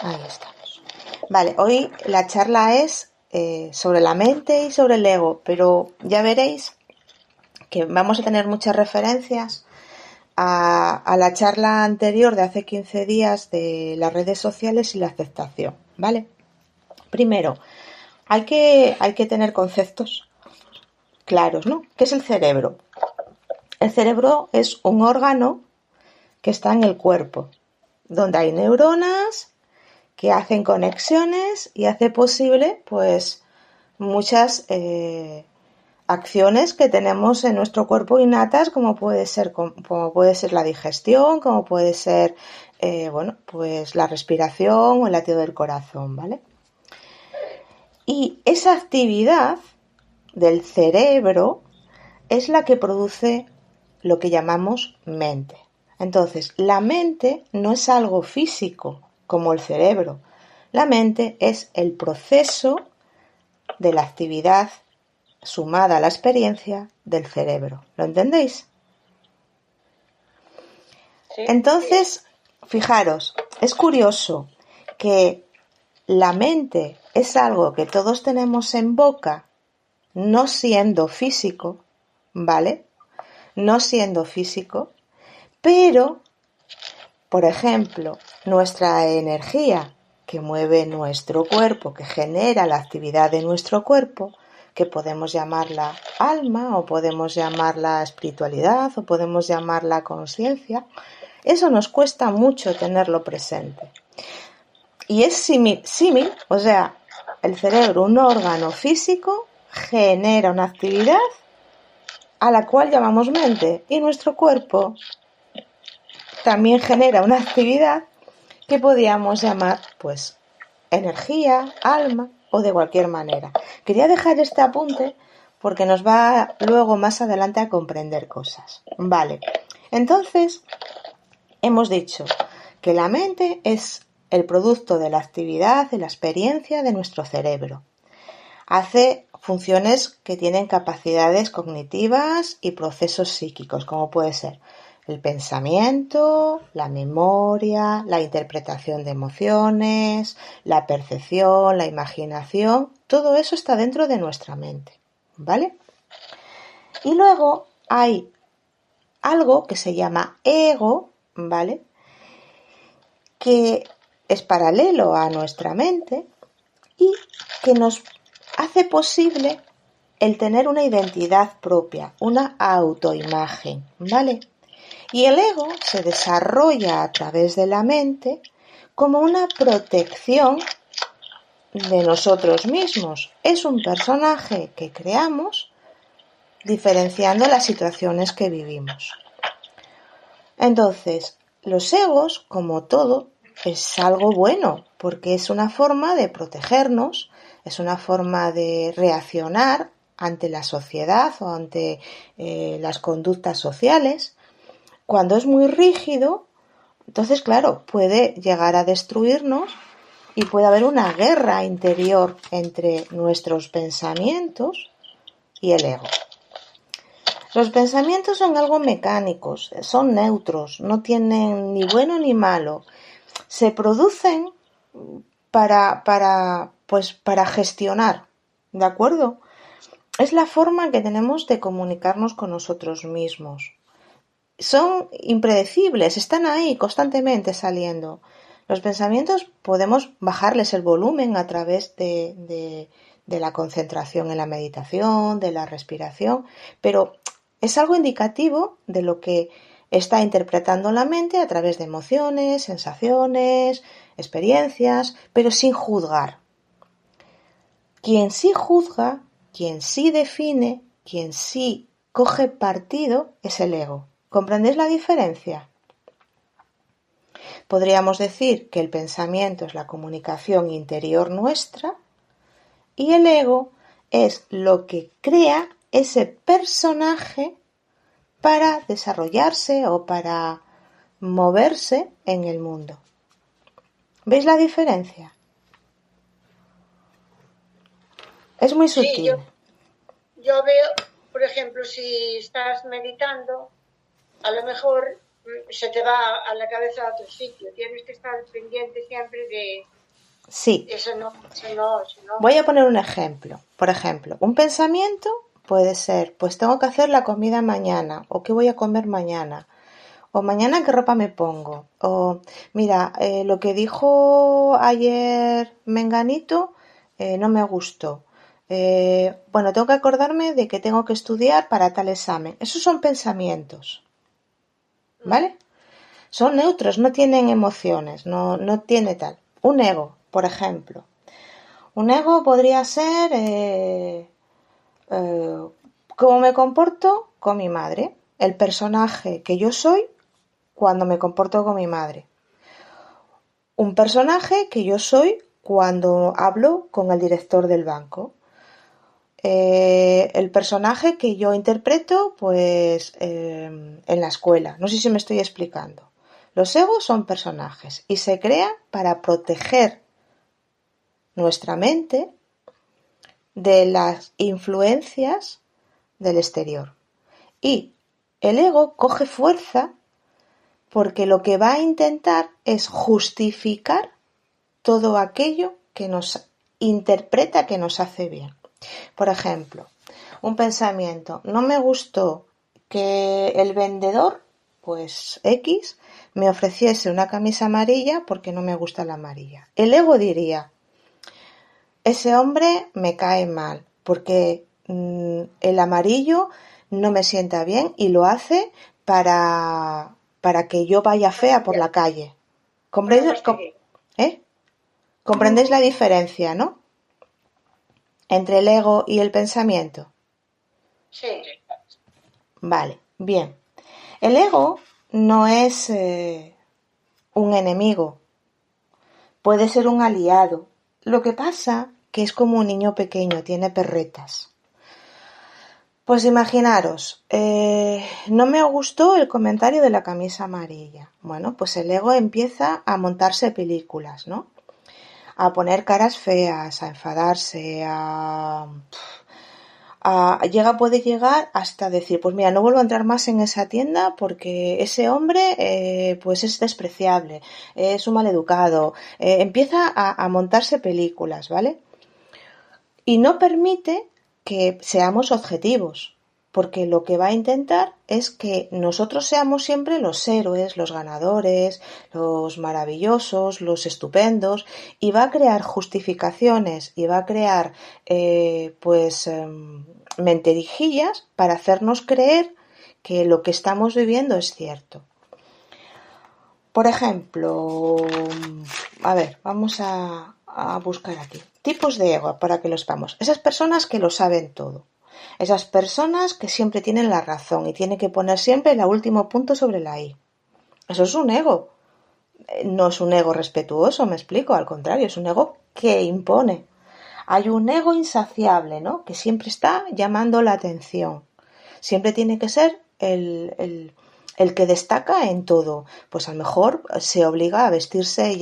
Ahí estamos. Vale, hoy la charla es sobre la mente y sobre el ego, pero ya veréis que vamos a tener muchas referencias a la charla anterior de hace 15 días de las redes sociales y la aceptación, ¿vale? Primero, hay que tener conceptos claros, ¿no? ¿Qué es el cerebro? El cerebro es un órgano que está en el cuerpo, donde hay neuronas que hacen conexiones y hace posible, pues, muchas acciones que tenemos en nuestro cuerpo innatas, como puede ser la digestión, como puede ser, pues la respiración o el latido del corazón, ¿vale? Y esa actividad del cerebro es la que produce lo que llamamos mente. Entonces, la mente no es algo físico como el cerebro. La mente es el proceso de la actividad sumada a la experiencia del cerebro. ¿Lo entendéis? Sí. Entonces, fijaros, es curioso que la mente es algo que todos tenemos en boca, no siendo físico, ¿vale? No siendo físico, pero, por ejemplo, nuestra energía que mueve nuestro cuerpo, que genera la actividad de nuestro cuerpo, que podemos llamarla alma o podemos llamarla espiritualidad o podemos llamarla conciencia, eso nos cuesta mucho tenerlo presente. Y es símil, o sea, el cerebro, un órgano físico, genera una actividad a la cual llamamos mente y nuestro cuerpo también genera una actividad que podríamos llamar, pues, energía, alma o de cualquier manera. Quería dejar este apunte porque nos va luego más adelante a comprender cosas. Vale, entonces hemos dicho que la mente es el producto de la actividad, de la experiencia de nuestro cerebro. Hace funciones que tienen capacidades cognitivas y procesos psíquicos, como puede ser el pensamiento, la memoria, la interpretación de emociones, la percepción, la imaginación, todo eso está dentro de nuestra mente, ¿vale? Y luego hay algo que se llama ego, ¿vale? Que es paralelo a nuestra mente y que nos hace posible el tener una identidad propia, una autoimagen, ¿vale? Y el ego se desarrolla a través de la mente como una protección de nosotros mismos. Es un personaje que creamos diferenciando las situaciones que vivimos. Entonces, los egos, como todo, es algo bueno, porque es una forma de protegernos, es una forma de reaccionar ante la sociedad o ante las conductas sociales. Cuando es muy rígido, entonces, claro, puede llegar a destruirnos y puede haber una guerra interior entre nuestros pensamientos y el ego. Los pensamientos son algo mecánicos, son neutros, no tienen ni bueno ni malo. Se producen para gestionar, ¿de acuerdo? Es la forma que tenemos de comunicarnos con nosotros mismos. Son impredecibles, están ahí constantemente saliendo. Los pensamientos podemos bajarles el volumen a través de la concentración en la meditación, de la respiración, pero es algo indicativo de lo que está interpretando la mente a través de emociones, sensaciones, experiencias, pero sin juzgar. Quien sí juzga, quien sí define, quien sí coge partido es el ego. ¿Comprendéis la diferencia? Podríamos decir que el pensamiento es la comunicación interior nuestra y el ego es lo que crea ese personaje para desarrollarse o para moverse en el mundo. ¿Veis la diferencia? Es muy sutil. Sí, yo veo, por ejemplo, si estás meditando, a lo mejor se te va a la cabeza a otro sitio. Tienes que estar pendiente siempre de Sí. eso no, eso no, eso no. Voy a poner un ejemplo. Por ejemplo, un pensamiento puede ser, pues tengo que hacer la comida mañana, o qué voy a comer mañana, o mañana qué ropa me pongo, o mira, lo que dijo ayer Menganito no me gustó. Bueno, tengo que acordarme de que tengo que estudiar para tal examen. Esos son pensamientos, ¿vale? Son neutros, no tienen emociones, no tiene tal. Un ego, por ejemplo. Un ego podría ser cómo me comporto con mi madre, el personaje que yo soy cuando me comporto con mi madre. Un personaje que yo soy cuando hablo con el director del banco. El personaje que yo interpreto pues en la escuela. No sé si me estoy explicando. Los egos son personajes y se crean para proteger nuestra mente de las influencias del exterior. Y el ego coge fuerza porque lo que va a intentar es justificar todo aquello que nos interpreta que nos hace bien. Por ejemplo, un pensamiento, no me gustó que el vendedor, pues X, me ofreciese una camisa amarilla porque no me gusta la amarilla. El ego diría, ese hombre me cae mal porque el amarillo no me sienta bien y lo hace para que yo vaya fea por la calle. ¿Comprendéis, ¿eh? ¿Comprendéis la diferencia, no? Entre el ego y el pensamiento. Sí. Vale, bien. El ego no es un enemigo, puede ser un aliado. Lo que pasa que es como un niño pequeño, tiene perretas. Pues imaginaros, no me gustó el comentario de la camisa amarilla. Bueno, pues el ego empieza a montarse películas, ¿no? A poner caras feas, a enfadarse, puede llegar hasta decir, pues mira, no vuelvo a entrar más en esa tienda porque ese hombre pues es despreciable, es un maleducado. Empieza a montarse películas, ¿vale? Y no permite que seamos objetivos, porque lo que va a intentar es que nosotros seamos siempre los héroes, los ganadores, los maravillosos, los estupendos, y va a crear justificaciones y va a crear mentirijillas para hacernos creer que lo que estamos viviendo es cierto. Por ejemplo, a ver, vamos a buscar aquí. Tipos de ego, para que lo sepamos. Esas personas que lo saben todo. Esas personas que siempre tienen la razón y tienen que poner siempre el último punto sobre la I. Eso es un ego. No es un ego respetuoso, me explico. Al contrario, es un ego que impone. Hay un ego insaciable, ¿no? Que siempre está llamando la atención. Siempre tiene que ser el que destaca en todo. Pues a lo mejor se obliga a vestirse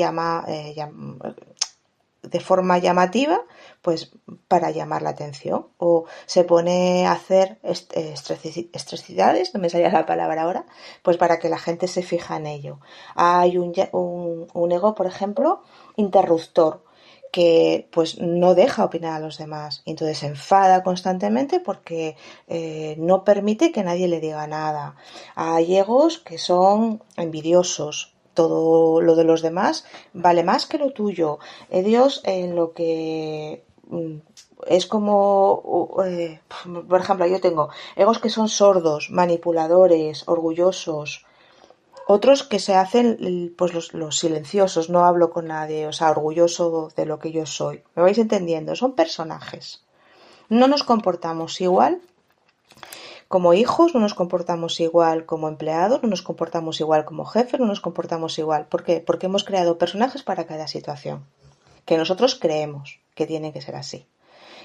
de forma llamativa, pues para llamar la atención. O se pone a hacer excentricidades, no me salía la palabra ahora, pues para que la gente se fija en ello. Hay un ego, por ejemplo, interruptor, que pues no deja opinar a los demás y entonces se enfada constantemente porque no permite que nadie le diga nada. Hay egos que son envidiosos, todo lo de los demás vale más que lo tuyo. Dios en lo que es como, por ejemplo, yo tengo egos que son sordos, manipuladores, orgullosos, otros que se hacen pues los silenciosos, no hablo con nadie, o sea, orgulloso de lo que yo soy. ¿Me vais entendiendo? Son personajes. No nos comportamos igual como hijos, no nos comportamos igual como empleados, no nos comportamos igual como jefes, no nos comportamos igual. ¿Por qué? Porque hemos creado personajes para cada situación, que nosotros creemos que tiene que ser así.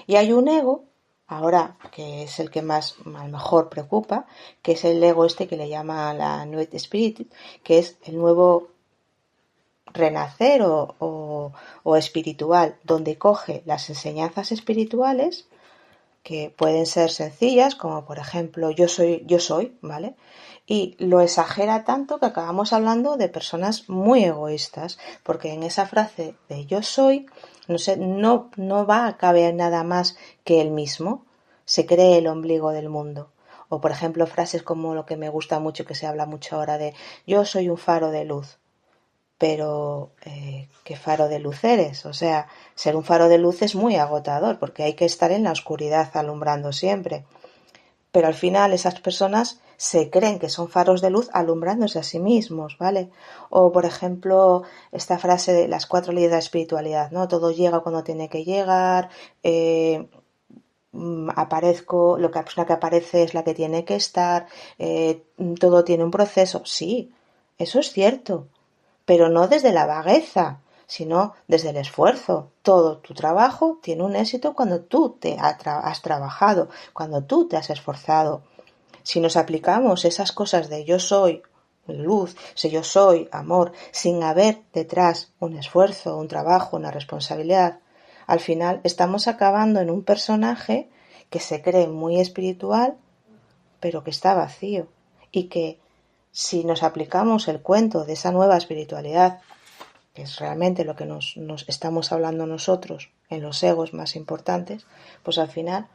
Y hay un ego, ahora, que es el que más a lo mejor preocupa, que es el ego este que le llama la New Spirit, que es el nuevo renacer o espiritual, donde coge las enseñanzas espirituales que pueden ser sencillas, como por ejemplo yo soy, ¿vale? Y lo exagera tanto que acabamos hablando de personas muy egoístas, porque en esa frase de yo soy no va a caber nada más que él mismo, se cree el ombligo del mundo. O por ejemplo frases como lo que me gusta mucho, que se habla mucho ahora de yo soy un faro de luz. Pero, ¿qué faro de luz eres? O sea, ser un faro de luz es muy agotador porque hay que estar en la oscuridad alumbrando siempre. Pero al final esas personas se creen que son faros de luz alumbrándose a sí mismos, ¿vale? O, por ejemplo, esta frase de las 4 leyes de la espiritualidad, ¿no? Todo llega cuando tiene que llegar, aparezco, la persona que aparece es la que tiene que estar, todo tiene un proceso. Sí, eso es cierto, pero no desde la vagueza, sino desde el esfuerzo. Todo tu trabajo tiene un éxito cuando tú te has trabajado, cuando tú te has esforzado. Si nos aplicamos esas cosas de yo soy luz, si yo soy amor, sin haber detrás un esfuerzo, un trabajo, una responsabilidad, al final estamos acabando en un personaje que se cree muy espiritual, pero que está vacío. Y que si nos aplicamos el cuento de esa nueva espiritualidad, que es realmente lo que nos estamos hablando nosotros en los egos más importantes, pues al final,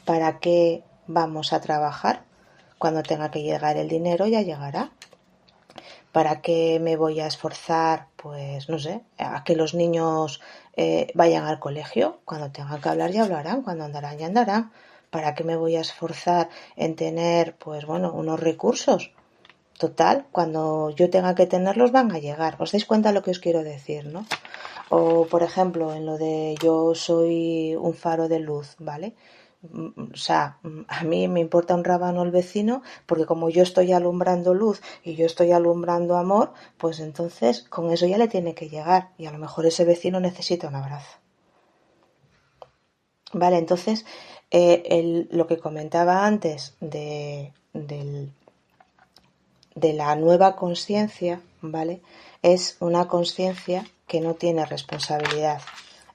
¿para qué vamos a trabajar? Cuando tenga que llegar el dinero ya llegará. ¿Para qué me voy a esforzar? Pues no sé, a que los niños vayan al colegio. Cuando tengan que hablar ya hablarán, cuando andarán ya andarán. ¿Para qué me voy a esforzar en tener, pues bueno, unos recursos? Total, cuando yo tenga que tenerlos van a llegar. ¿Os dais cuenta de lo que os quiero decir, no? O, por ejemplo, en lo de yo soy un faro de luz, ¿vale? O sea, a mí me importa un rábano el vecino porque como yo estoy alumbrando luz y yo estoy alumbrando amor, pues entonces con eso ya le tiene que llegar y a lo mejor ese vecino necesita un abrazo. Vale, entonces lo que comentaba antes de la nueva conciencia, ¿vale? Es una conciencia que no tiene responsabilidad.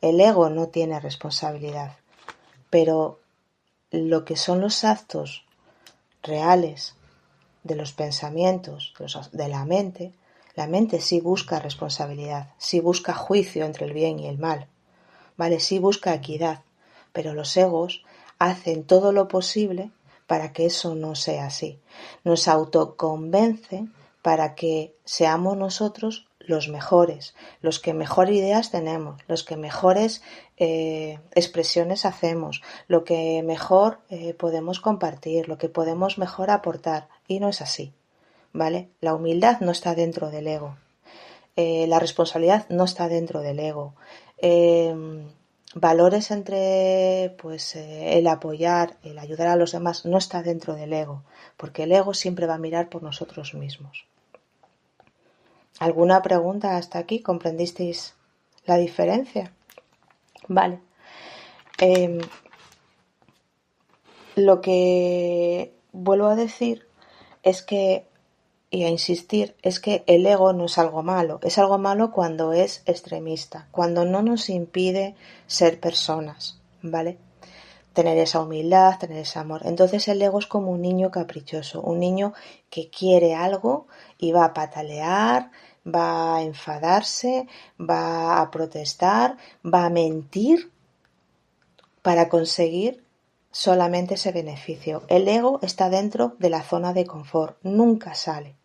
El ego no tiene responsabilidad, pero lo que son los actos reales de los pensamientos, de la mente sí busca responsabilidad, sí busca juicio entre el bien y el mal, ¿vale? Sí busca equidad, pero los egos hacen todo lo posible para que eso no sea así. Nos autoconvencen para que seamos nosotros los mejores, los que mejor ideas tenemos, los que mejores expresiones hacemos, lo que mejor podemos compartir, lo que podemos mejor aportar. Y no es así, ¿vale? La humildad no está dentro del ego. La responsabilidad no está dentro del ego. Valores entre pues el apoyar, el ayudar a los demás no está dentro del ego, porque el ego siempre va a mirar por nosotros mismos. ¿Alguna pregunta hasta aquí? ¿Comprendisteis la diferencia? Vale. Lo que vuelvo a decir es que y a insistir es que el ego no es algo malo, es algo malo cuando es extremista, cuando no nos impide ser personas, ¿vale? Tener esa humildad, tener ese amor. Entonces el ego es como un niño caprichoso, un niño que quiere algo y va a patalear, va a enfadarse, va a protestar, va a mentir para conseguir solamente ese beneficio. El ego está dentro de la zona de confort, nunca sale.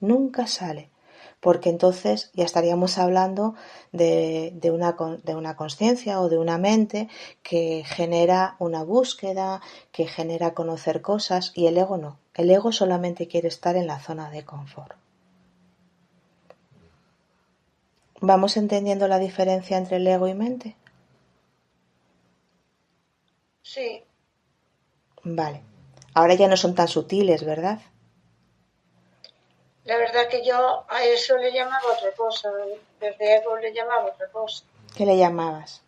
Nunca sale, porque entonces ya estaríamos hablando de una conciencia o de una mente que genera una búsqueda, que genera conocer cosas, y el ego no. El ego solamente quiere estar en la zona de confort. ¿Vamos entendiendo la diferencia entre el ego y mente? Sí. Vale. Ahora ya no son tan sutiles, ¿verdad? La verdad que yo a eso le llamaba otra cosa, desde ego le llamaba otra cosa. ¿Qué le llamabas?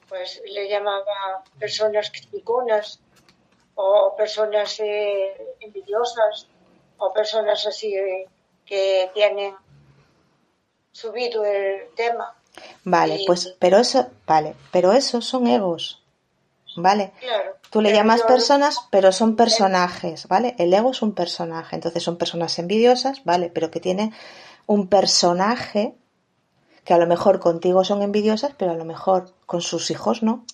Pues le llamaba personas criticonas o personas envidiosas o personas así que tienen subido el tema. Vale, Y pues, pero eso son egos. ¿vale? Claro. Tú le Pero llamas yo personas, pero son personajes, ¿vale? El ego es un personaje, entonces son personas envidiosas, ¿vale? Pero que tienen un personaje que a lo mejor contigo son envidiosas, pero a lo mejor con sus hijos no.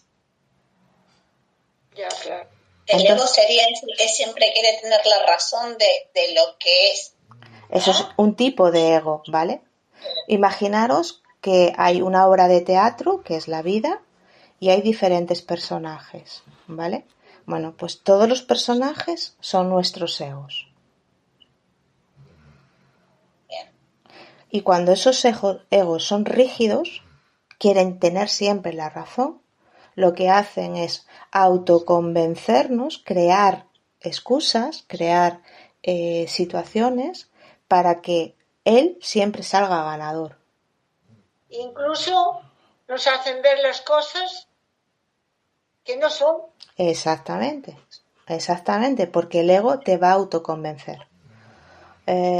ya, claro. El ego Entonces, sería el que siempre quiere tener la razón de lo que es. eso es un tipo de ego, ¿vale? Imaginaros que hay una obra de teatro, que es la vida, y hay diferentes personajes, ¿vale? Bueno, pues todos los personajes son nuestros egos. Y cuando esos egos son rígidos, quieren tener siempre la razón, lo que hacen es autoconvencernos, crear excusas, crear situaciones para que él siempre salga ganador. Incluso nos hacen ver las cosas que no son. Exactamente, exactamente, porque el ego te va a autoconvencer.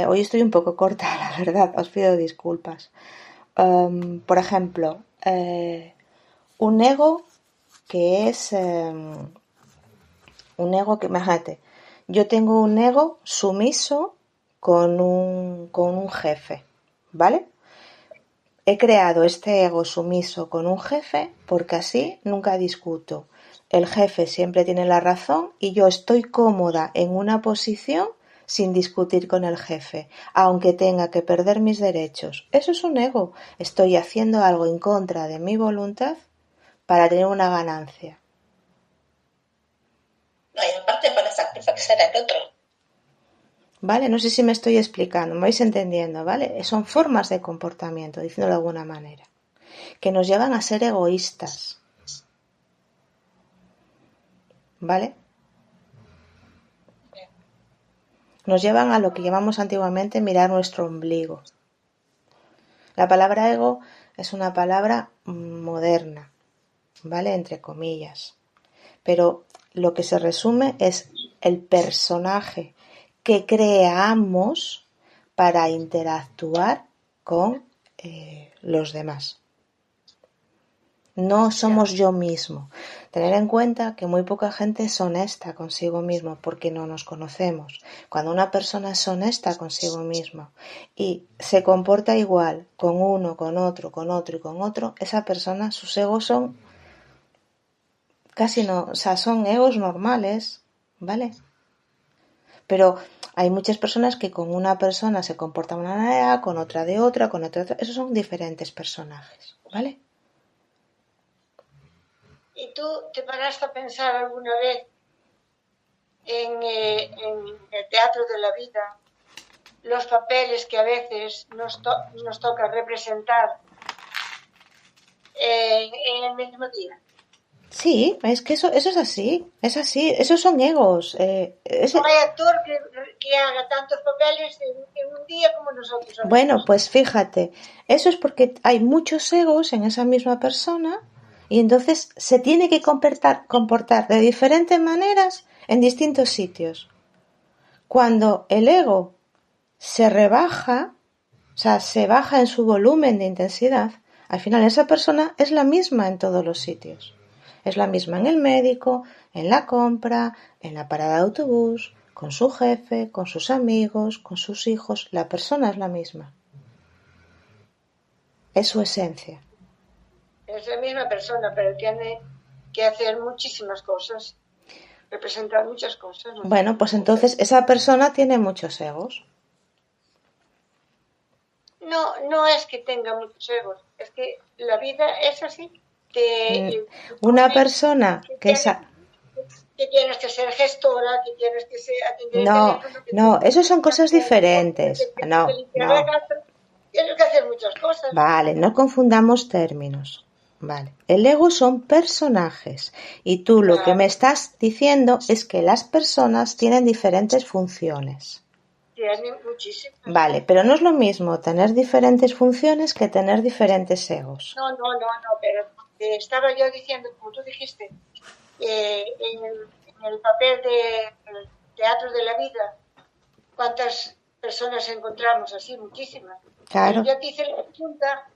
Hoy estoy un poco corta, la verdad, os pido disculpas. Por ejemplo, un ego que es un ego que, imagínate, yo tengo un ego sumiso con un jefe, ¿vale? He creado este ego sumiso con un jefe porque así nunca discuto. El jefe siempre tiene la razón y yo estoy cómoda en una posición sin discutir con el jefe, aunque tenga que perder mis derechos. Eso es un ego. Estoy haciendo algo en contra de mi voluntad para tener una ganancia. No, y aparte para satisfacer al otro. ¿Vale? No sé si me estoy explicando, me vais entendiendo, ¿vale? Son formas de comportamiento, diciéndolo de alguna manera, que nos llevan a ser egoístas. ¿Vale? Nos llevan a lo que llamamos antiguamente mirar nuestro ombligo. La palabra ego es una palabra moderna, ¿vale? Entre comillas. Pero lo que se resume es el personaje que creamos para interactuar con los demás. No somos yo mismo. Tener en cuenta que muy poca gente es honesta consigo mismo porque no nos conocemos. Cuando una persona es honesta consigo misma y se comporta igual con uno, con otro y con otro, esa persona, sus egos son casi no, o sea, son egos normales, ¿vale? Pero hay muchas personas que con una persona se comportan de una manera, con otra de otra, con otra de otra. Esos son diferentes personajes, ¿vale? ¿Y tú te paraste a pensar alguna vez en el teatro de la vida, los papeles que a veces nos toca representar en el mismo día? Sí, es que eso es así, esos son egos. No hay actor que haga tantos papeles en un día como nosotros. Bueno, pues fíjate, eso es porque hay muchos egos en esa misma persona y entonces se tiene que comportar de diferentes maneras en distintos sitios. Cuando el ego se rebaja, o sea, se baja en su volumen de intensidad, al final esa persona es la misma en todos los sitios. Es la misma en el médico, en la compra, en la parada de autobús, con su jefe, con sus amigos, con sus hijos. La persona es la misma. Es su esencia. Es la misma persona, pero tiene que hacer muchísimas cosas, representar muchas cosas. ¿No? Bueno, pues entonces esa persona tiene muchos egos. No es que tenga muchos egos, es que la vida es así. Una persona que tienes que ser gestora, que tienes que atender el No, teléfono, no, eso son cosas diferentes. No, no. Tienes que hacer muchas cosas. Vale, no confundamos términos. Vale, el ego son personajes y tú lo que me estás diciendo es que las personas tienen diferentes funciones. Tienen muchísimas. Vale, pero no es lo mismo tener diferentes funciones que tener diferentes egos. No, pero estaba yo diciendo, como tú dijiste, en el papel del teatro de la vida, ¿cuántas personas encontramos así? Muchísimas. Claro. Y yo te hice la pregunta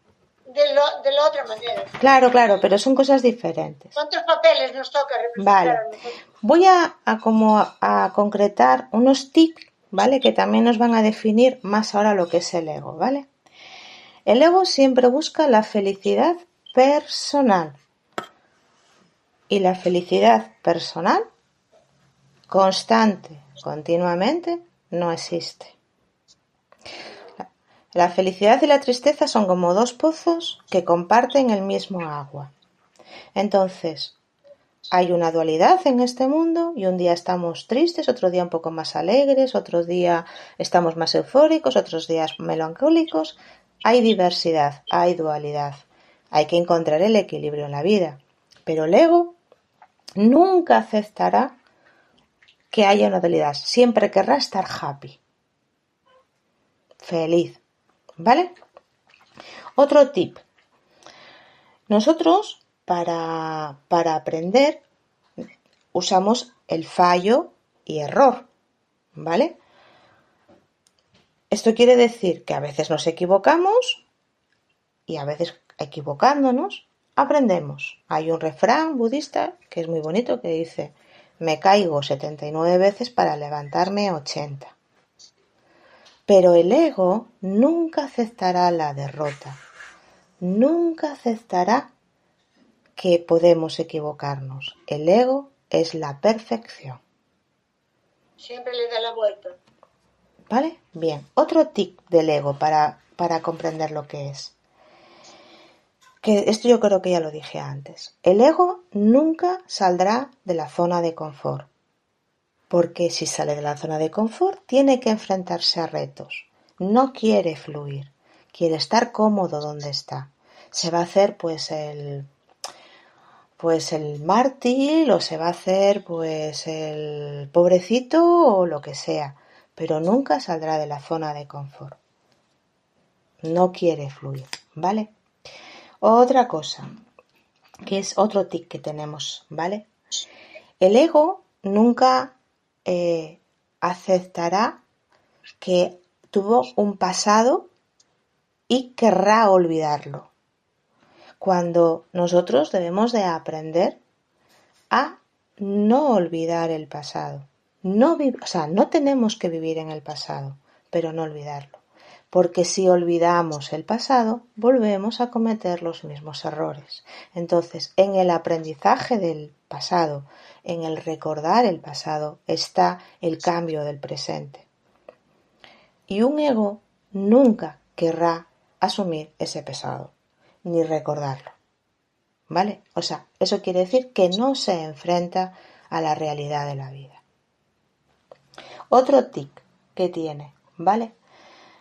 de la otra manera. Claro, pero son cosas diferentes. ¿Cuántos papeles nos toca representar Vale. a nosotros? Voy a concretar unos tips, ¿vale? Que también nos van a definir más ahora lo que es el ego, ¿vale? El ego siempre busca la felicidad personal. Y la felicidad personal, constante, continuamente, no existe. La felicidad y la tristeza son como dos pozos que comparten el mismo agua. Entonces, hay una dualidad en este mundo y un día estamos tristes, otro día un poco más alegres, otro día estamos más eufóricos, otros días melancólicos. Hay diversidad, hay dualidad. Hay que encontrar el equilibrio en la vida. Pero el ego nunca aceptará que haya una dualidad. Siempre querrá estar happy. Feliz. ¿Vale? Otro tip. Nosotros, para aprender, usamos el fallo y error. ¿Vale? Esto quiere decir que a veces nos equivocamos y a veces equivocándonos aprendemos. Hay un refrán budista que es muy bonito que dice: me caigo 79 veces para levantarme 80. Pero el ego nunca aceptará la derrota. Nunca aceptará que podemos equivocarnos. El ego es la perfección. Siempre le da la vuelta. ¿Vale? Bien. Otro tip del ego para comprender lo que es. Que esto yo creo que ya lo dije antes. El ego nunca saldrá de la zona de confort. Porque si sale de la zona de confort, tiene que enfrentarse a retos. No quiere fluir. Quiere estar cómodo donde está. Se va a hacer pues el mártir o se va a hacer pues el pobrecito o lo que sea. Pero nunca saldrá de la zona de confort. No quiere fluir, ¿vale? Otra cosa, que es otro tic que tenemos, ¿vale? El ego nunca aceptará que tuvo un pasado y querrá olvidarlo. Cuando nosotros debemos de aprender a no olvidar el pasado. No tenemos que vivir en el pasado, pero no olvidarlo. Porque si olvidamos el pasado, volvemos a cometer los mismos errores. Entonces, en el aprendizaje del pasado, en el recordar el pasado, está el cambio del presente. Y un ego nunca querrá asumir ese pasado, ni recordarlo. ¿Vale? O sea, eso quiere decir que no se enfrenta a la realidad de la vida. Otro tic que tiene, ¿vale?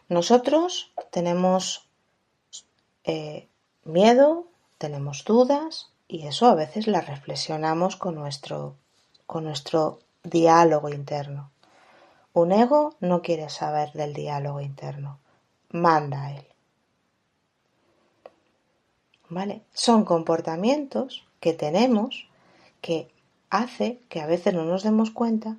Nosotros tenemos miedo, tenemos dudas y eso a veces la reflexionamos con nuestro diálogo interno. Un ego no quiere saber del diálogo interno, manda a él. ¿Vale? Son comportamientos que tenemos que hace que a veces no nos demos cuenta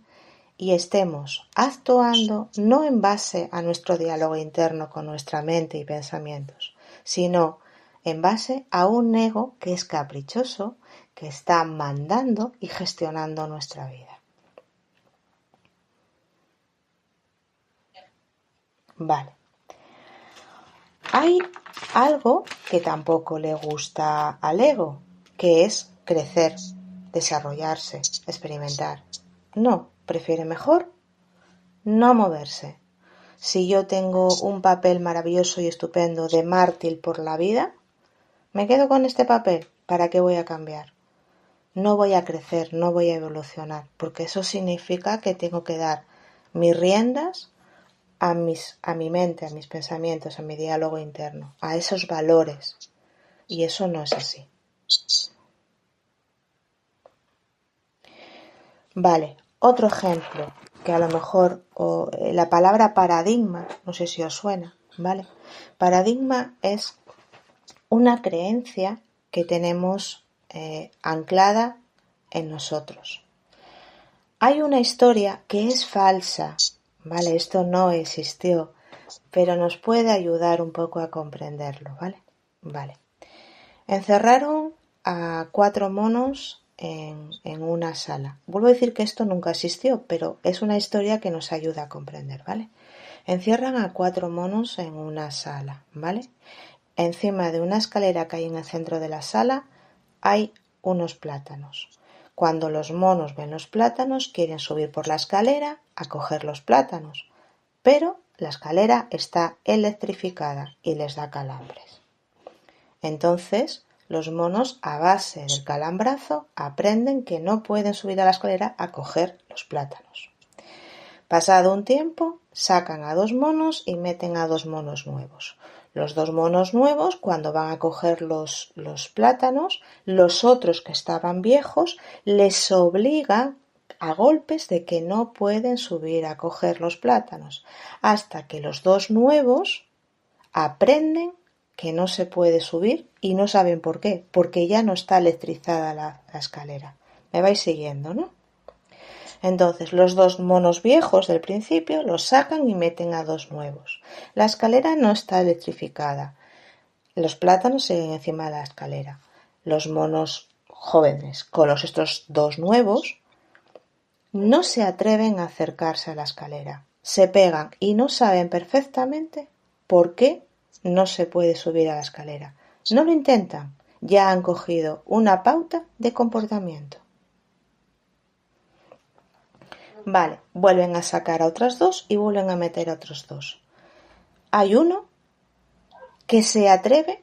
y estemos actuando no en base a nuestro diálogo interno con nuestra mente y pensamientos, sino en base a un ego que es caprichoso, que está mandando y gestionando nuestra vida. Vale. Hay algo que tampoco le gusta al ego, que es crecer, desarrollarse, experimentar. No, prefiere mejor no moverse. Si yo tengo un papel maravilloso y estupendo de mártir por la vida, me quedo con este papel. ¿Para qué voy a cambiar? No voy a crecer, no voy a evolucionar, porque eso significa que tengo que dar mis riendas a mi mente, a mis pensamientos, a mi diálogo interno, a esos valores. Y eso no es así. Vale, otro ejemplo, que a lo mejor la palabra paradigma, no sé si os suena, ¿vale? Paradigma es una creencia que tenemos anclada en nosotros. Hay una historia que es falsa, ¿vale? Esto no existió, pero nos puede ayudar un poco a comprenderlo, ¿vale? Vale. Encerraron a 4 monos en una sala. Vuelvo a decir que esto nunca existió, pero es una historia que nos ayuda a comprender, ¿vale? Encierran a 4 monos en una sala, ¿vale? Encima de una escalera que hay en el centro de la sala hay unos plátanos. Cuando los monos ven los plátanos, quieren subir por la escalera a coger los plátanos, pero la escalera está electrificada y les da calambres. Entonces, los monos, a base del calambrazo, aprenden que no pueden subir a la escalera a coger los plátanos. Pasado un tiempo, sacan a 2 monos y meten a 2 monos nuevos. Los 2 monos nuevos, cuando van a coger los plátanos, los otros que estaban viejos les obligan a golpes de que no pueden subir a coger los plátanos, hasta que los 2 nuevos aprenden que no se puede subir y no saben por qué, porque ya no está electrizada la escalera. ¿Me vais siguiendo, no? Entonces los 2 monos viejos del principio los sacan y meten a 2 nuevos. La escalera no está electrificada. Los plátanos siguen encima de la escalera. Los monos jóvenes con estos 2 nuevos no se atreven a acercarse a la escalera. Se pegan y no saben perfectamente por qué no se puede subir a la escalera. No lo intentan. Ya han cogido una pauta de comportamiento. Vale, vuelven a sacar a otras 2 y vuelven a meter a otros 2. Hay uno que se atreve,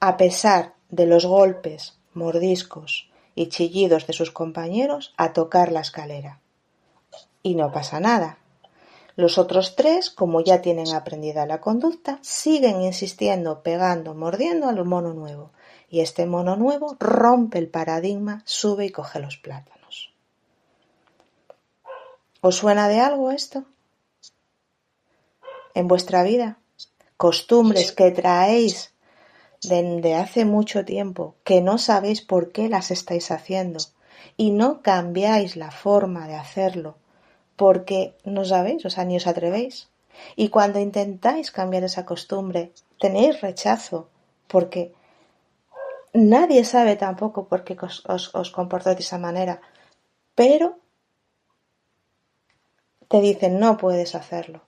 a pesar de los golpes, mordiscos y chillidos de sus compañeros, a tocar la escalera. Y no pasa nada. Los otros 3, como ya tienen aprendida la conducta, siguen insistiendo, pegando, mordiendo al mono nuevo. Y este mono nuevo rompe el paradigma, sube y coge los plátanos. ¿Os suena de algo esto? ¿En vuestra vida? Costumbres que traéis desde hace mucho tiempo, que no sabéis por qué las estáis haciendo y no cambiáis la forma de hacerlo porque no sabéis, o sea, ni os atrevéis. Y cuando intentáis cambiar esa costumbre, tenéis rechazo porque nadie sabe tampoco por qué os comportáis de esa manera, pero te dicen no puedes hacerlo.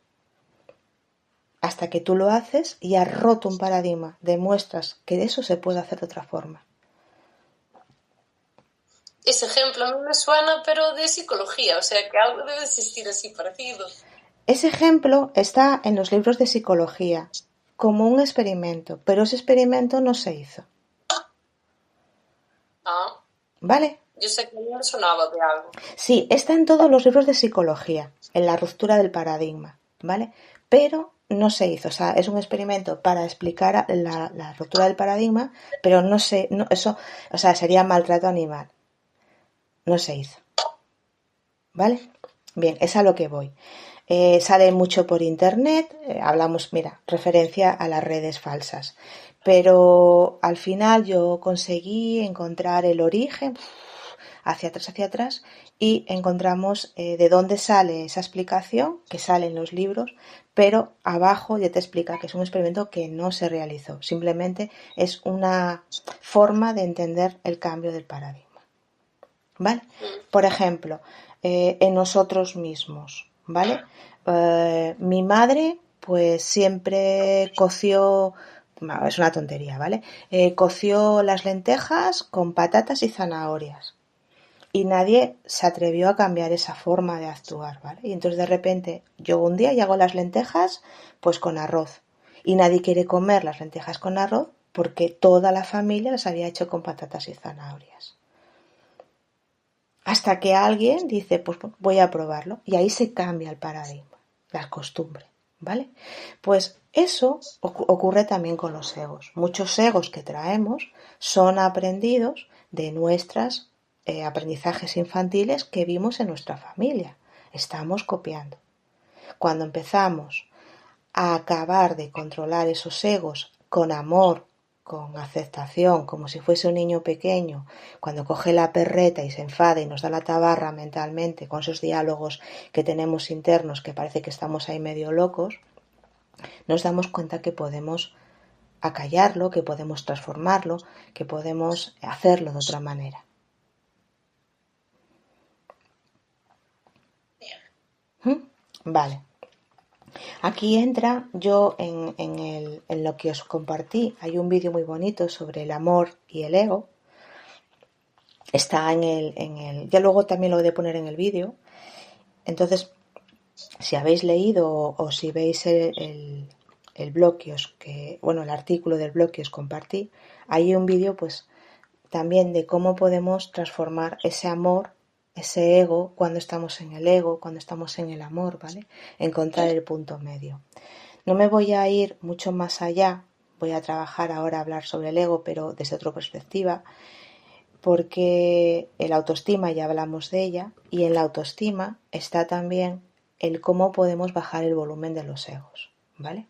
Hasta que tú lo haces y has roto un paradigma, demuestras que eso se puede hacer de otra forma. Ese ejemplo a mí me suena, pero de psicología, o sea que algo debe existir así parecido. Ese ejemplo está en los libros de psicología, como un experimento, pero ese experimento no se hizo. Ah. ¿Vale? Yo sé que a mí me sonaba de algo. Sí, está en todos los libros de psicología, en la ruptura del paradigma, ¿vale? Pero no se hizo, o sea, es un experimento para explicar la ruptura del paradigma, pero eso, o sea, sería maltrato animal. No se hizo. ¿Vale? Bien, es a lo que voy. Sale mucho por internet, hablamos, mira, referencia a las redes falsas. Pero al final yo conseguí encontrar el origen, hacia atrás, y encontramos de dónde sale esa explicación, que sale en los libros, pero abajo ya te explica que es un experimento que no se realizó. Simplemente es una forma de entender el cambio del paradigma. ¿Vale? Por ejemplo, en nosotros mismos, ¿vale? Mi madre, pues siempre coció, es una tontería, ¿vale? Coció las lentejas con patatas y zanahorias. Y nadie se atrevió a cambiar esa forma de actuar, ¿vale? Y entonces de repente yo un día y hago las lentejas pues con arroz. Y nadie quiere comer las lentejas con arroz porque toda la familia las había hecho con patatas y zanahorias. Hasta que alguien dice, pues voy a probarlo. Y ahí se cambia el paradigma, la costumbre, ¿vale? Pues eso ocurre también con los egos. Muchos egos que traemos son aprendidos de nuestros aprendizajes infantiles que vimos en nuestra familia. Estamos copiando. Cuando empezamos a acabar de controlar esos egos con amor, con aceptación, como si fuese un niño pequeño, cuando coge la perreta y se enfada y nos da la tabarra mentalmente con esos diálogos que tenemos internos que parece que estamos ahí medio locos, nos damos cuenta que podemos acallarlo, que podemos transformarlo, que podemos hacerlo de otra manera. Vale. Aquí entra yo en lo que os compartí. Hay un vídeo muy bonito sobre el amor y el ego. Está ya luego también lo he de poner en el vídeo. Entonces, si habéis leído o si veis el blog el artículo del blog que os compartí, hay un vídeo pues también de cómo podemos transformar ese amor, ese ego, cuando estamos en el ego, cuando estamos en el amor, ¿vale? Encontrar el punto medio. No me voy a ir mucho más allá, voy a trabajar ahora a hablar sobre el ego, pero desde otra perspectiva, porque el autoestima ya hablamos de ella, y en la autoestima está también el cómo podemos bajar el volumen de los egos, ¿vale?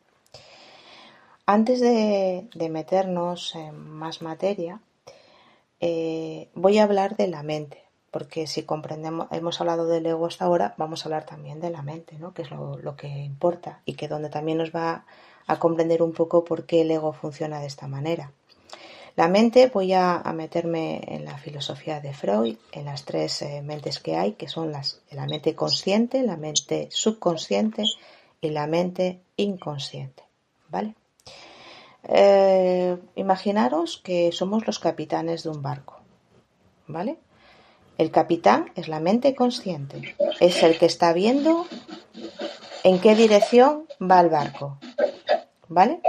Antes de meternos en más materia, voy a hablar de la mente, porque si comprendemos, hemos hablado del ego hasta ahora, vamos a hablar también de la mente, ¿no? Que es lo que importa y que donde también nos va a comprender un poco por qué el ego funciona de esta manera. La mente, voy a meterme en la filosofía de Freud, en las tres mentes que hay, que son la mente consciente, la mente subconsciente y la mente inconsciente, ¿vale? Imaginaros que somos los capitanes de un barco, ¿vale? El capitán es la mente consciente, es el que está viendo en qué dirección va el barco, ¿vale?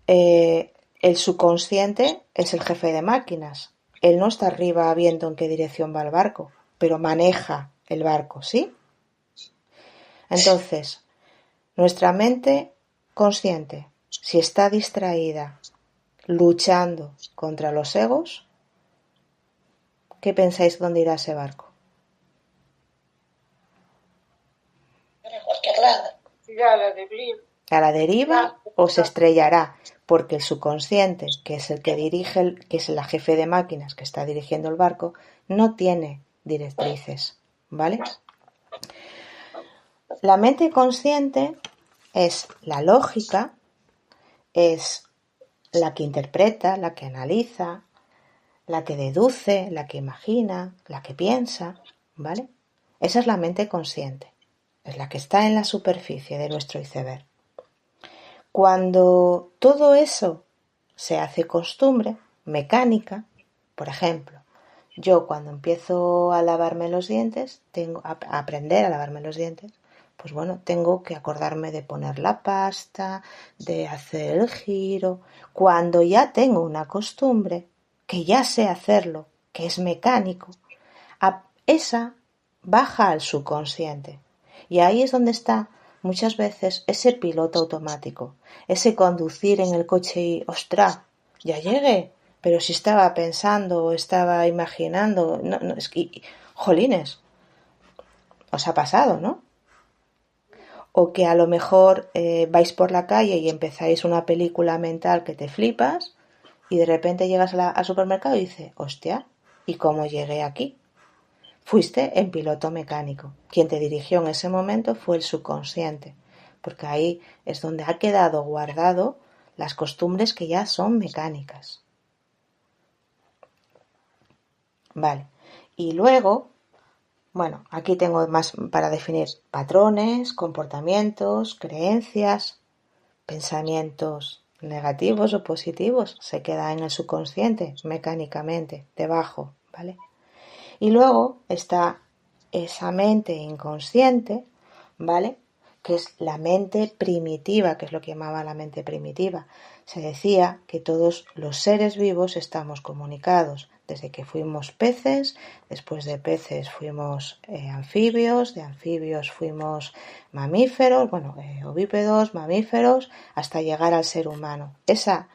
El subconsciente es el jefe de máquinas. Él no está arriba viendo en qué dirección va el barco, pero maneja el barco, ¿sí? Entonces, nuestra mente consciente, si está distraída luchando contra los egos, ¿qué pensáis dónde irá ese barco? Para cualquier lado. Ya la deriva. A la deriva o se estrellará, porque el subconsciente, que es el que dirige, que es la jefe de máquinas que está dirigiendo el barco, no tiene directrices, ¿vale? La mente consciente es la lógica, es la que interpreta, la que analiza, la que deduce, la que imagina, la que piensa, ¿vale? Esa es la mente consciente, es la que está en la superficie de nuestro iceberg. Cuando todo eso se hace costumbre, mecánica, por ejemplo, yo cuando empiezo a lavarme los dientes, tengo a aprender a lavarme los dientes, pues bueno, tengo que acordarme de poner la pasta, de hacer el giro. Cuando ya tengo una costumbre, que ya sé hacerlo, que es mecánico, esa baja al subconsciente. Y ahí es donde está muchas veces ese piloto automático, ese conducir en el coche y, ¡ostras!, ya llegué, pero si estaba pensando o estaba imaginando, no, es que, jolines, os ha pasado, ¿no? O que a lo mejor vais por la calle y empezáis una película mental que te flipas y de repente llegas al supermercado y dices, hostia, ¿y cómo llegué aquí? Fuiste en piloto mecánico. Quien te dirigió en ese momento fue el subconsciente, porque ahí es donde ha quedado guardado las costumbres que ya son mecánicas. Vale. Y luego, bueno, aquí tengo más para definir patrones, comportamientos, creencias, pensamientos negativos o positivos. Se queda en el subconsciente mecánicamente, debajo, ¿vale? Y luego está esa mente inconsciente, ¿vale? Que es la mente primitiva, que es lo que llamaba la mente primitiva. Se decía que todos los seres vivos estamos comunicados desde que fuimos peces, después de peces fuimos anfibios, de anfibios fuimos mamíferos, ovípedos, mamíferos, hasta llegar al ser humano. Esa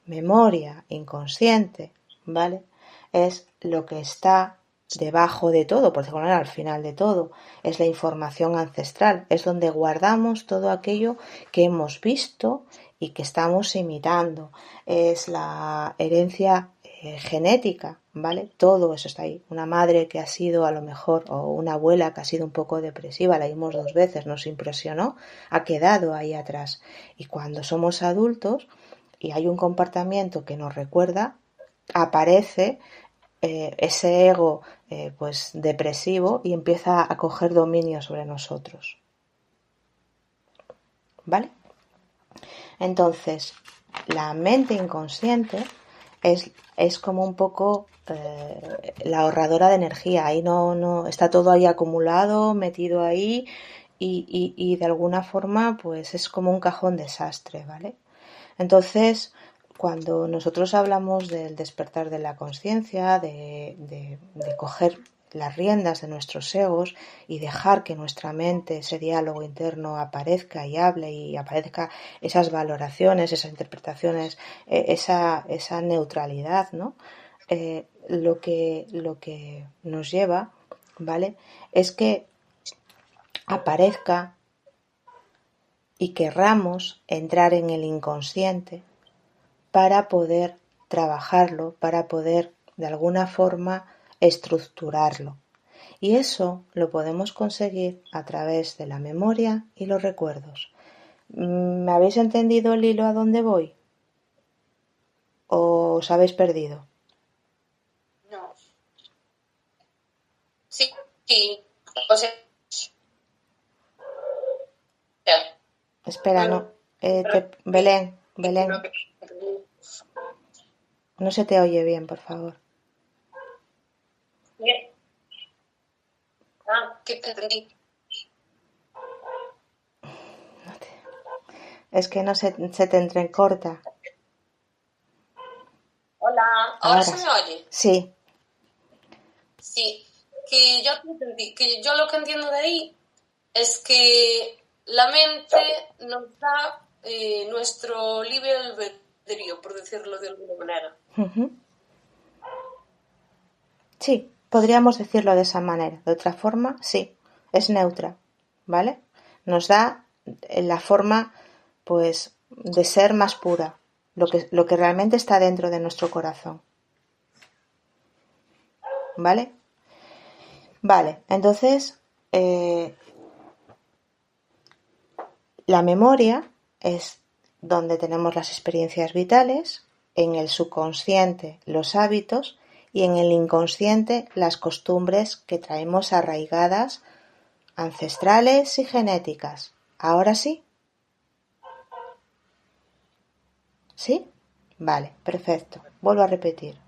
memoria inconsciente, ¿vale? Es lo que está debajo de todo, por decirlo al final de todo, es la información ancestral, es donde guardamos todo aquello que hemos visto y que estamos imitando, es la herencia genética, ¿vale? Todo eso está ahí. Una madre que ha sido a lo mejor, o una abuela que ha sido un poco depresiva, la vimos 2 veces, nos impresionó, ha quedado ahí atrás. Y cuando somos adultos, y hay un comportamiento que nos recuerda, aparece ese ego pues depresivo y empieza a coger dominio sobre nosotros. ¿Vale? Entonces, la mente inconsciente es como un poco la ahorradora de energía. Ahí no está todo ahí acumulado, metido ahí y de alguna forma pues es como un cajón desastre, ¿vale? Entonces, cuando nosotros hablamos del despertar de la conciencia, de coger las riendas de nuestros egos y dejar que nuestra mente, ese diálogo interno aparezca y hable y aparezca esas valoraciones, esas interpretaciones, esa neutralidad, ¿no? Lo que nos lleva, ¿vale? Es que aparezca y querramos entrar en el inconsciente para poder trabajarlo, para poder de alguna forma estructurarlo. Y eso lo podemos conseguir a través de la memoria y los recuerdos. ¿Me habéis entendido el hilo a dónde voy? ¿O os habéis perdido? No. Sí, sí. O sea, Espera, no. Belén, no se te oye bien, por favor. ¿qué te entendí? Es que no se te entrecorta. Hola, ¿ahora se me oye? Sí. Sí, que yo te entendí, que yo lo que entiendo de ahí es que la mente nos da nuestro libre albedrío, por decirlo de alguna manera. Uh-huh. Sí, podríamos decirlo de esa manera. De otra forma, sí, es neutra, ¿vale? Nos da la forma, pues, de ser más pura, lo que realmente está dentro de nuestro corazón. ¿Vale? Vale, entonces, la memoria es donde tenemos las experiencias vitales, en el subconsciente los hábitos y en el inconsciente las costumbres que traemos arraigadas, ancestrales y genéticas. ¿Ahora sí? ¿Sí? Vale, perfecto. Vuelvo a repetir.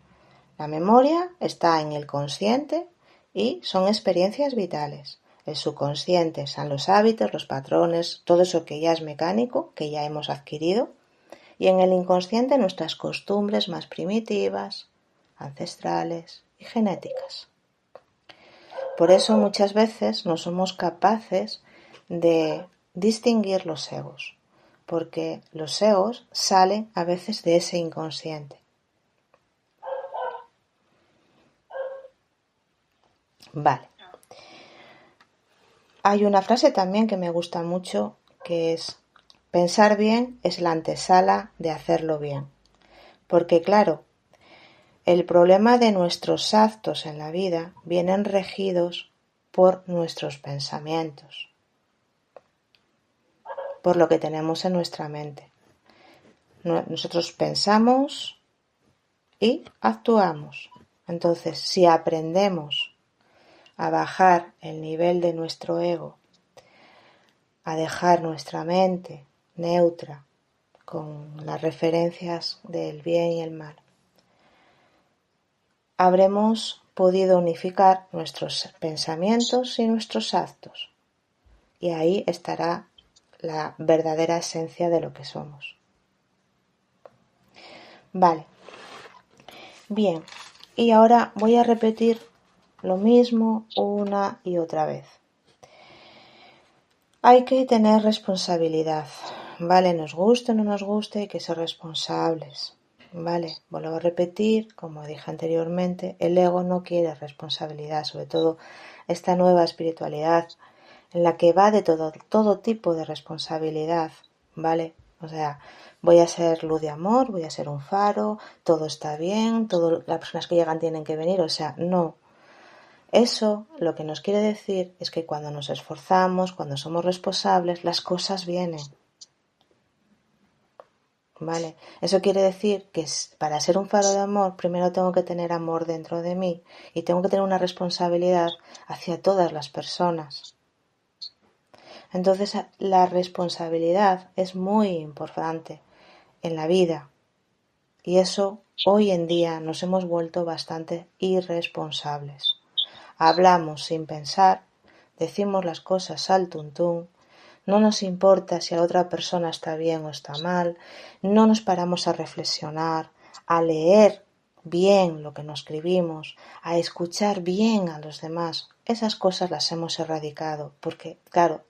La memoria está en el consciente y son experiencias vitales. El subconsciente son los hábitos, los patrones, todo eso que ya es mecánico, que ya hemos adquirido. Y en el inconsciente nuestras costumbres más primitivas, ancestrales y genéticas. Por eso muchas veces no somos capaces de distinguir los egos, porque los egos salen a veces de ese inconsciente. Vale. Hay una frase también que me gusta mucho que es: pensar bien es la antesala de hacerlo bien. Porque claro, el problema de nuestros actos en la vida vienen regidos por nuestros pensamientos, por lo que tenemos en nuestra mente. Nosotros pensamos y actuamos. Entonces, si aprendemos a bajar el nivel de nuestro ego, a dejar nuestra mente neutra con las referencias del bien y el mal, habremos podido unificar nuestros pensamientos y nuestros actos. Y ahí estará la verdadera esencia de lo que somos. Vale. Bien. Y ahora voy a repetir lo mismo una y otra vez. Hay que tener responsabilidad. Vale, nos guste o no nos guste, hay que ser responsables. Vale, vuelvo a repetir, como dije anteriormente, el ego no quiere responsabilidad, sobre todo esta nueva espiritualidad en la que va de todo tipo de responsabilidad, ¿vale? O sea, voy a ser luz de amor, voy a ser un faro, todo está bien, las personas que llegan tienen que venir, o sea, no. Eso lo que nos quiere decir es que cuando nos esforzamos, cuando somos responsables, las cosas vienen. ¿vale? Eso quiere decir que para ser un faro de amor, primero tengo que tener amor dentro de mí y tengo que tener una responsabilidad hacia todas las personas. Entonces, la responsabilidad es muy importante en la vida y eso hoy en día nos hemos vuelto bastante irresponsables. Hablamos sin pensar, decimos las cosas al tuntún, no nos importa si la otra persona está bien o está mal, no nos paramos a reflexionar, a leer bien lo que nos escribimos, a escuchar bien a los demás. Esas cosas las hemos erradicado porque, claro,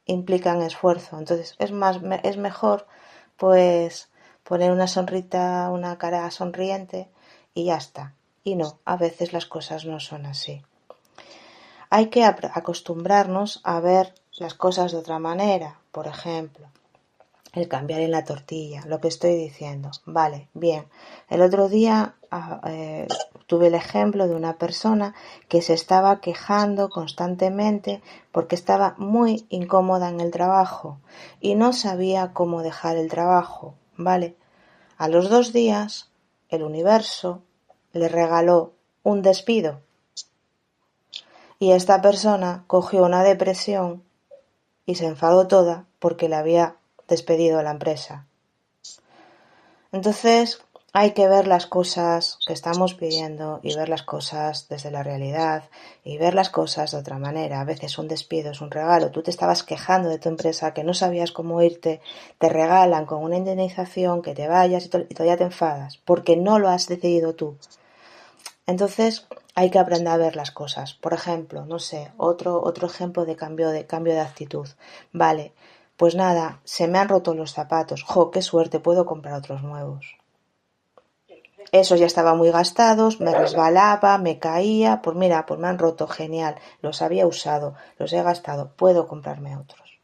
implican esfuerzo. Entonces es mejor pues poner una sonrita, una cara sonriente y ya está. Y no, a veces las cosas no son así. Hay que acostumbrarnos a ver las cosas de otra manera. Por ejemplo, el cambiar en la tortilla, lo que estoy diciendo. Vale, bien. El otro día tuve el ejemplo de una persona que se estaba quejando constantemente porque estaba muy incómoda en el trabajo y no sabía cómo dejar el trabajo. Vale. A los 2 días, el universo le regaló un despido. Y esta persona cogió una depresión y se enfadó toda porque le había despedido a la empresa. Entonces hay que ver las cosas que estamos pidiendo y ver las cosas desde la realidad y ver las cosas de otra manera. A veces un despido es un regalo. Tú te estabas quejando de tu empresa que no sabías cómo irte, te regalan con una indemnización que te vayas y todavía te enfadas porque no lo has decidido tú. Entonces hay que aprender a ver las cosas. Por ejemplo, no sé, otro ejemplo de cambio de actitud. Vale, pues nada, se me han roto los zapatos. ¡Jo, qué suerte! Puedo comprar otros nuevos. Esos ya estaban muy gastados, me resbalaba, me caía. Pues mira, pues me han roto, genial. Los había usado, los he gastado. Puedo comprarme otros.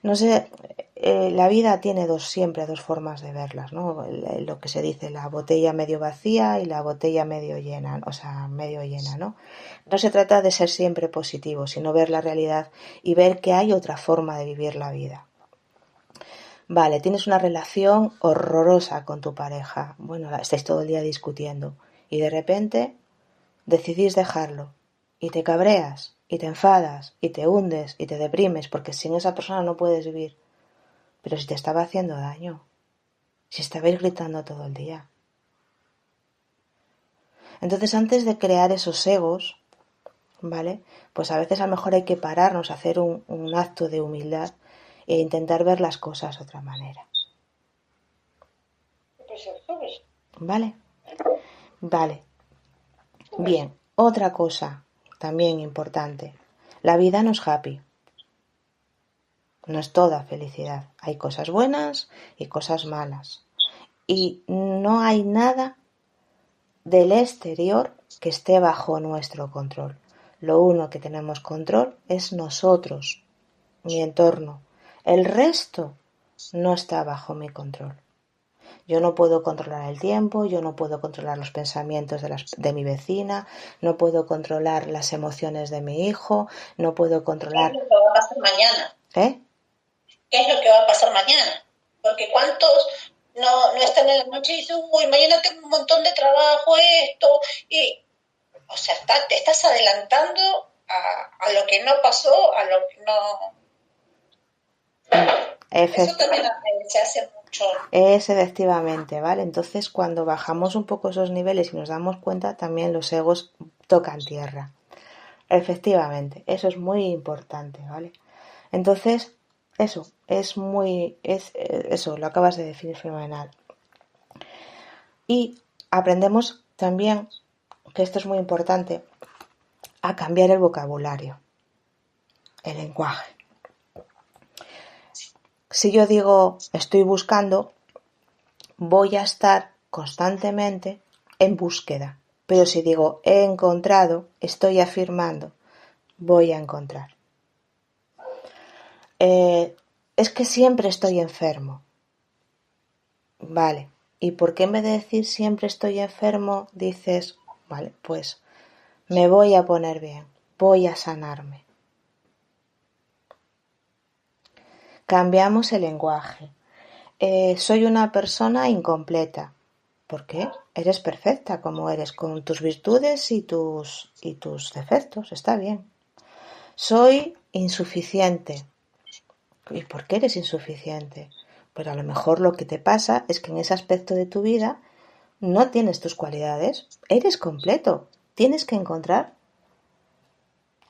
No sé, la vida tiene siempre dos formas de verlas, ¿no? Lo que se dice, la botella medio vacía y la botella medio llena, o sea, medio llena, ¿no? No se trata de ser siempre positivo, sino ver la realidad y ver que hay otra forma de vivir la vida. Vale, tienes una relación horrorosa con tu pareja, bueno, estáis todo el día discutiendo y de repente decidís dejarlo y te cabreas y te enfadas y te hundes y te deprimes porque sin esa persona no puedes vivir. Pero si te estaba haciendo daño, si estabais gritando todo el día. Entonces, antes de crear esos egos, ¿vale? Pues a veces a lo mejor hay que pararnos, hacer un acto de humildad e intentar ver las cosas de otra manera. ¿Vale? Vale. Bien, otra cosa también importante. La vida no es happy. No es toda felicidad. Hay cosas buenas y cosas malas. Y no hay nada del exterior que esté bajo nuestro control. Lo único que tenemos control es nosotros, mi entorno. El resto no está bajo mi control. Yo no puedo controlar el tiempo, yo no puedo controlar los pensamientos de mi vecina, no puedo controlar las emociones de mi hijo, no puedo controlar... ¿Qué es lo que va a pasar mañana? ¿Eh? ¿Qué es lo que va a pasar mañana? Porque ¿cuántos no están en la noche y dicen, uy, mañana tengo un montón de trabajo, esto, y... O sea, te estás adelantando a lo que no pasó, a lo que no... Eso también se hace mucho. Es efectivamente, ¿vale? Entonces, cuando bajamos un poco esos niveles y nos damos cuenta, también los egos tocan tierra. Efectivamente, eso es muy importante, ¿vale? Entonces, eso lo acabas de definir fenomenal. Y aprendemos también, que esto es muy importante, a cambiar el vocabulario, el lenguaje. Si yo digo estoy buscando, voy a estar constantemente en búsqueda. Pero si digo he encontrado, estoy afirmando, voy a encontrar. Es que siempre estoy enfermo. Vale. ¿Y por qué en vez de decir siempre estoy enfermo, dices, vale, pues me voy a poner bien, voy a sanarme? Cambiamos el lenguaje. soy una persona incompleta. ¿Por qué? Eres perfecta como eres, con tus virtudes y tus defectos, está bien. Soy insuficiente. ¿Y por qué eres insuficiente? Pues a lo mejor lo que te pasa es que en ese aspecto de tu vida no tienes tus cualidades, eres completo. Tienes que encontrar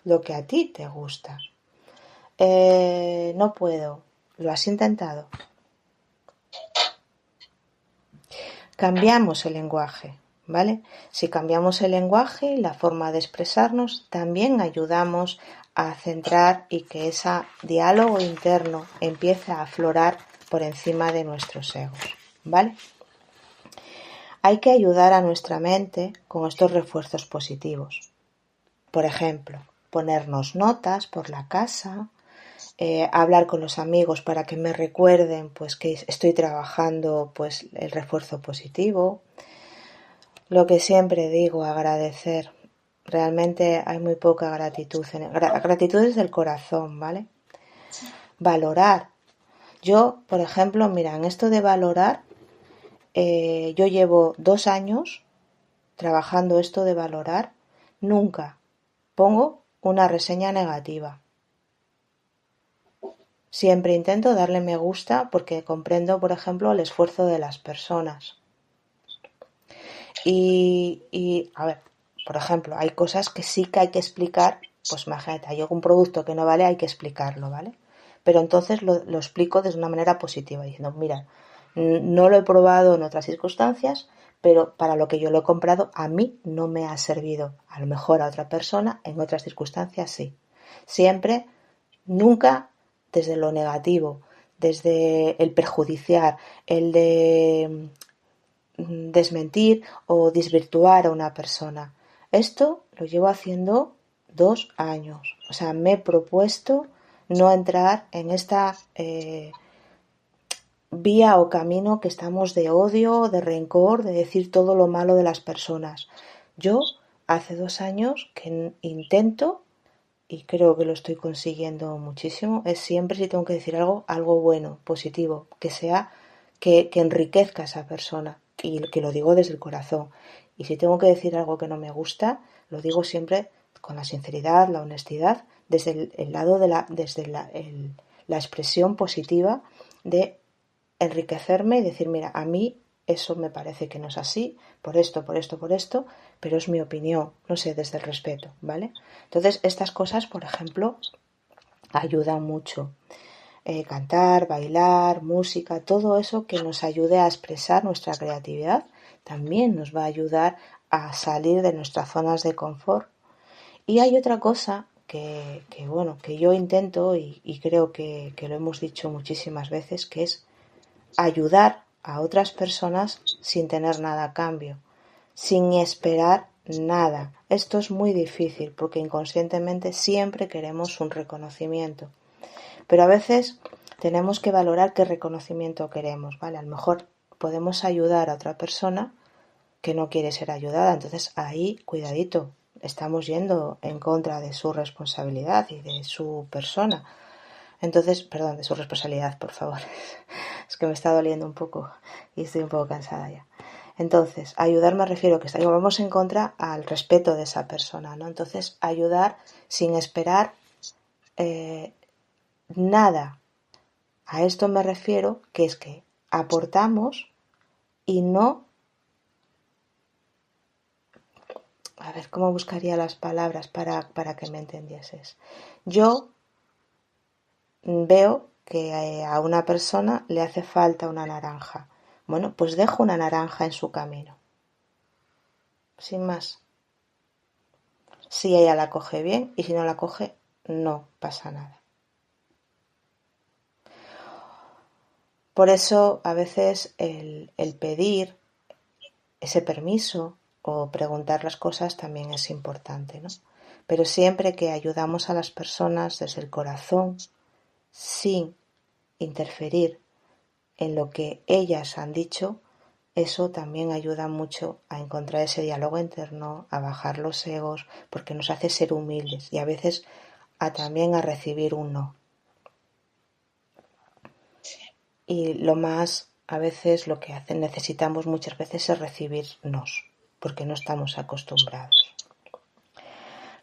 lo que a ti te gusta. No puedo. ¿Lo has intentado? Cambiamos el lenguaje, ¿vale? Si cambiamos el lenguaje y la forma de expresarnos, también ayudamos a centrar y que ese diálogo interno empiece a aflorar por encima de nuestros egos, ¿vale? Hay que ayudar a nuestra mente con estos refuerzos positivos. Por ejemplo, ponernos notas por la casa, hablar con los amigos para que me recuerden pues que estoy trabajando pues el refuerzo positivo. Lo que siempre digo, agradecer. Realmente hay muy poca gratitud. Gratitud desde el corazón, ¿vale? Valorar. Yo, por ejemplo, mira, en esto de valorar, yo llevo 2 años trabajando esto de valorar. Nunca pongo una reseña negativa. Siempre intento darle me gusta porque comprendo, por ejemplo, el esfuerzo de las personas. Y a ver, por ejemplo, hay cosas que sí que hay que explicar. Pues imagínate, hay algún producto que no vale, hay que explicarlo, ¿vale? Pero entonces lo explico de una manera positiva, diciendo, mira, no lo he probado en otras circunstancias, pero para lo que yo lo he comprado, a mí no me ha servido. A lo mejor a otra persona, en otras circunstancias sí. Siempre, nunca desde lo negativo, desde el perjudiciar, el de desmentir o desvirtuar a una persona. Esto lo llevo haciendo 2 años. O sea, me he propuesto no entrar en esta vía o camino que estamos de odio, de rencor, de decir todo lo malo de las personas. Yo hace 2 años que intento, y creo que lo estoy consiguiendo muchísimo, es siempre si tengo que decir algo bueno, positivo, que sea que enriquezca a esa persona, y que lo digo desde el corazón. Y si tengo que decir algo que no me gusta, lo digo siempre con la sinceridad, la honestidad, desde el lado de desde la expresión positiva de enriquecerme y decir, mira, a mí eso me parece que no es así, por esto, pero es mi opinión, no sé, desde el respeto, ¿vale? Entonces, estas cosas, por ejemplo, ayudan mucho. Cantar, bailar, música, todo eso que nos ayude a expresar nuestra creatividad, también nos va a ayudar a salir de nuestras zonas de confort. Y hay otra cosa bueno, que yo intento y creo que lo hemos dicho muchísimas veces, que es ayudar a otras personas sin tener nada a cambio, sin esperar nada. Esto es muy difícil porque inconscientemente siempre queremos un reconocimiento. Pero a veces tenemos que valorar qué reconocimiento queremos, ¿vale? A lo mejor podemos ayudar a otra persona que no quiere ser ayudada. Entonces ahí, cuidadito, estamos yendo en contra de su responsabilidad y de su persona. Entonces, perdón, de su responsabilidad, por favor. Es que me está doliendo un poco y estoy un poco cansada ya. Entonces, ayudar me refiero que vamos en contra al respeto de esa persona, ¿no? Entonces, ayudar sin esperar nada. A esto me refiero que es que aportamos y no... A ver, ¿cómo buscaría las palabras para que me entendieses? Yo veo que a una persona le hace falta una naranja. Bueno, pues dejo una naranja en su camino. Sin más. Si ella la coge bien y si no la coge, no pasa nada. Por eso a veces el pedir ese permiso o preguntar las cosas también es importante, ¿no? Pero siempre que ayudamos a las personas desde el corazón, sin interferir en lo que ellas han dicho, eso también ayuda mucho a encontrar ese diálogo interno, a bajar los egos, porque nos hace ser humildes y a veces también a recibir un no. y a veces lo que necesitamos muchas veces es recibirnos, porque no estamos acostumbrados.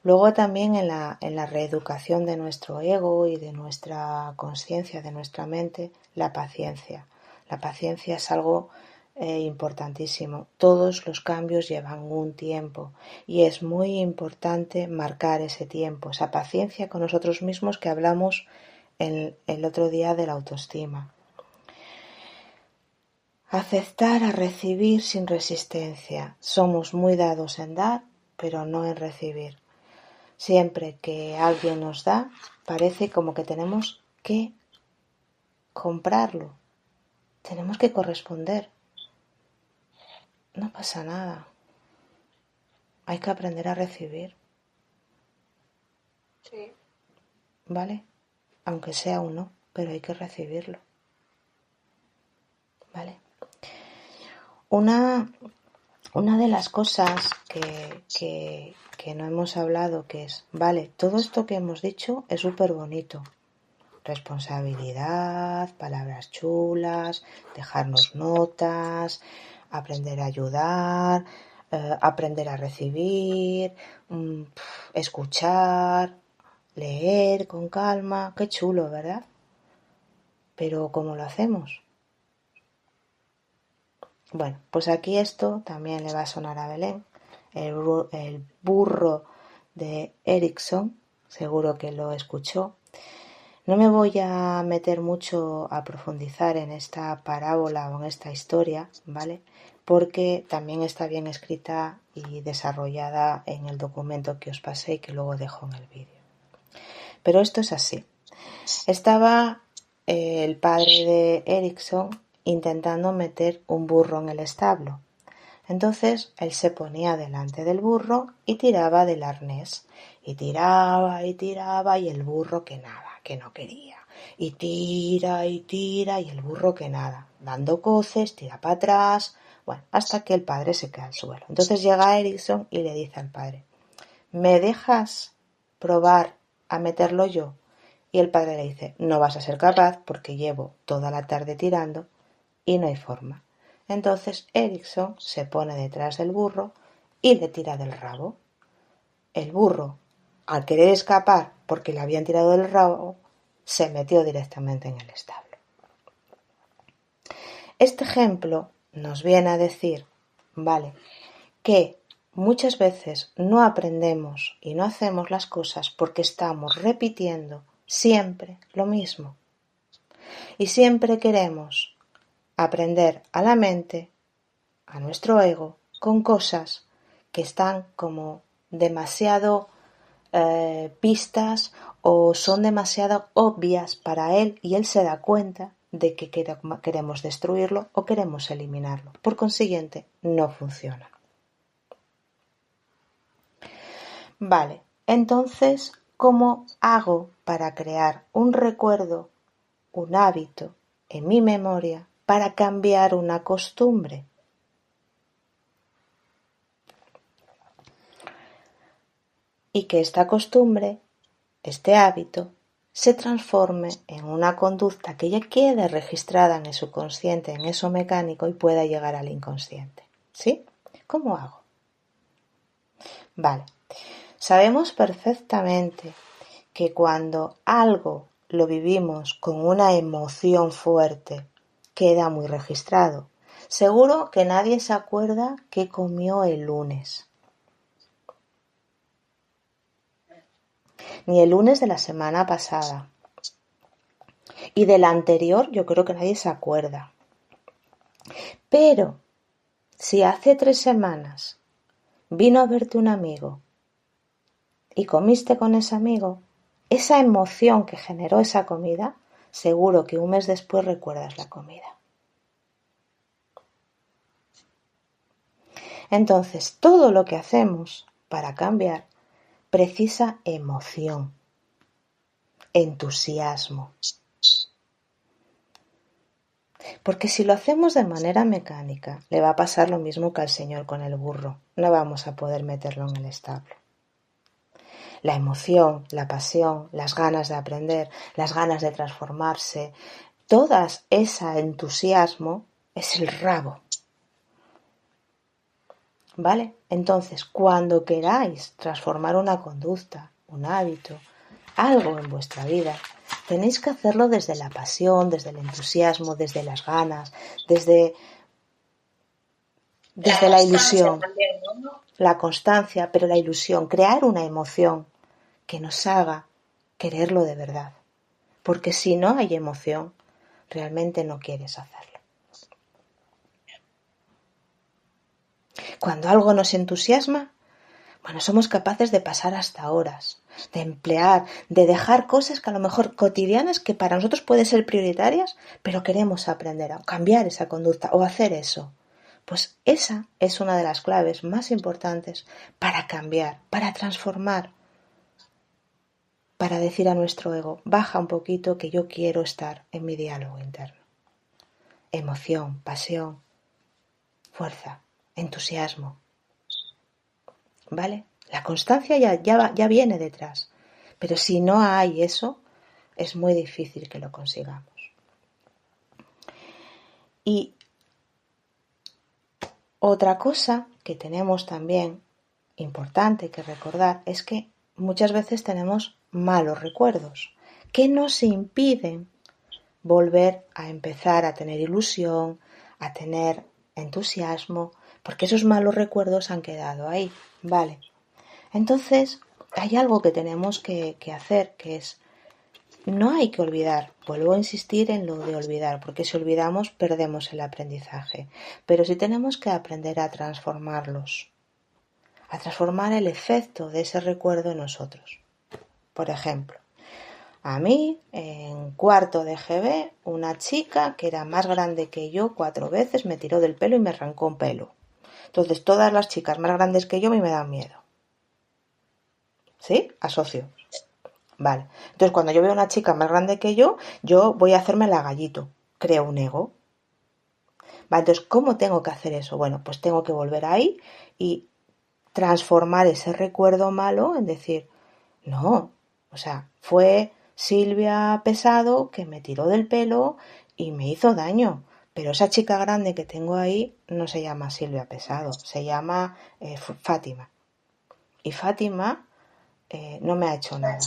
Luego también en la reeducación de nuestro ego y de nuestra conciencia, de nuestra mente, la paciencia. La paciencia es algo importantísimo. Todos los cambios llevan un tiempo y es muy importante marcar ese tiempo, esa paciencia con nosotros mismos que hablamos el otro día de la autoestima. Aceptar a recibir sin resistencia. Somos muy dados en dar, pero no en recibir. Siempre que alguien nos da, parece como que tenemos que comprarlo. Tenemos que corresponder. No pasa nada. Hay que aprender a recibir. Sí. ¿Vale? Aunque sea uno, pero hay que recibirlo. ¿Vale? Una de las cosas que no hemos hablado, que es, vale, todo esto que hemos dicho es súper bonito. Responsabilidad, palabras chulas, dejarnos notas, aprender a ayudar, aprender a recibir, escuchar, leer con calma. Qué chulo, ¿verdad? Pero ¿cómo lo hacemos? Bueno, pues aquí esto también le va a sonar a Belén. El burro de Erickson, seguro que lo escuchó. No me voy a meter mucho a profundizar en esta parábola o en esta historia, ¿vale? Porque también está bien escrita y desarrollada en el documento que os pasé y que luego dejo en el vídeo. Pero esto es así. Estaba el padre de Erickson intentando meter un burro en el establo. Entonces él se ponía delante del burro y tiraba del arnés. Y tiraba y el burro que nada, que no quería. Y tira y el burro que nada. Dando coces, tira para atrás. Bueno, hasta que el padre se cae al suelo. Entonces llega Erickson y le dice al padre: ¿me dejas probar a meterlo yo? Y el padre le dice: no vas a ser capaz porque llevo toda la tarde tirando y no hay forma. Entonces Erickson se pone detrás del burro y le tira del rabo. El burro, al querer escapar porque le habían tirado del rabo, se metió directamente en el establo. Este ejemplo nos viene a decir, vale, que muchas veces no aprendemos y no hacemos las cosas porque estamos repitiendo siempre lo mismo. Y siempre queremos aprender a la mente, a nuestro ego, con cosas que están como demasiado pistas o son demasiado obvias para él y él se da cuenta de que queremos destruirlo o queremos eliminarlo. Por consiguiente, no funciona. Vale, entonces, ¿cómo hago para crear un recuerdo, un hábito en mi memoria para cambiar una costumbre? Y que esta costumbre, este hábito, se transforme en una conducta que ya quede registrada en el subconsciente, en eso mecánico y pueda llegar al inconsciente. ¿Sí? ¿Cómo hago? Vale. Sabemos perfectamente que cuando algo lo vivimos con una emoción fuerte, queda muy registrado. Seguro que nadie se acuerda qué comió el lunes. Ni el lunes de la semana pasada. Y del anterior yo creo que nadie se acuerda. Pero si hace 3 semanas vino a verte un amigo y comiste con ese amigo, esa emoción que generó esa comida, seguro que un mes después recuerdas la comida. Entonces, todo lo que hacemos para cambiar precisa emoción, entusiasmo. Porque si lo hacemos de manera mecánica, le va a pasar lo mismo que al señor con el burro. No vamos a poder meterlo en el establo. La emoción, la pasión, las ganas de aprender, las ganas de transformarse, todas ese entusiasmo es el rabo. ¿Vale? Entonces, cuando queráis transformar una conducta, un hábito, algo en vuestra vida, tenéis que hacerlo desde la pasión, desde el entusiasmo, desde las ganas, desde la ilusión, también, ¿no? la constancia, pero la ilusión, crear una emoción que nos haga quererlo de verdad. Porque si no hay emoción, realmente no quieres hacerlo. Cuando algo nos entusiasma, bueno, somos capaces de pasar hasta horas, de emplear, de dejar cosas que a lo mejor cotidianas que para nosotros pueden ser prioritarias, pero queremos aprender a cambiar esa conducta o hacer eso. Pues esa es una de las claves más importantes para cambiar, para transformar, para decir a nuestro ego, baja un poquito que yo quiero estar en mi diálogo interno. Emoción, pasión, fuerza, entusiasmo. ¿Vale? La constancia ya viene detrás, pero si no hay eso, es muy difícil que lo consigamos. Y otra cosa que tenemos también importante que recordar es que muchas veces tenemos malos recuerdos que nos impiden volver a empezar a tener ilusión, a tener entusiasmo, porque esos malos recuerdos han quedado ahí, ¿vale? Entonces, hay algo que tenemos que hacer, que es, no hay que olvidar, vuelvo a insistir en lo de olvidar, porque si olvidamos perdemos el aprendizaje, pero sí tenemos que aprender a transformarlos, a transformar el efecto de ese recuerdo en nosotros. Por ejemplo, a mí, en cuarto de GB, una chica que era más grande que yo 4 veces me tiró del pelo y me arrancó un pelo. Entonces, todas las chicas más grandes que yo a mí me dan miedo. ¿Sí? Asocio. Vale. Entonces, cuando yo veo a una chica más grande que yo voy a hacerme la gallito. Creo un ego. Vale, entonces, ¿cómo tengo que hacer eso? Bueno, pues tengo que volver ahí y transformar ese recuerdo malo en decir, no, o sea, fue Silvia Pesado que me tiró del pelo y me hizo daño. Pero esa chica grande que tengo ahí no se llama Silvia Pesado, se llama Fátima. Y Fátima no me ha hecho nada.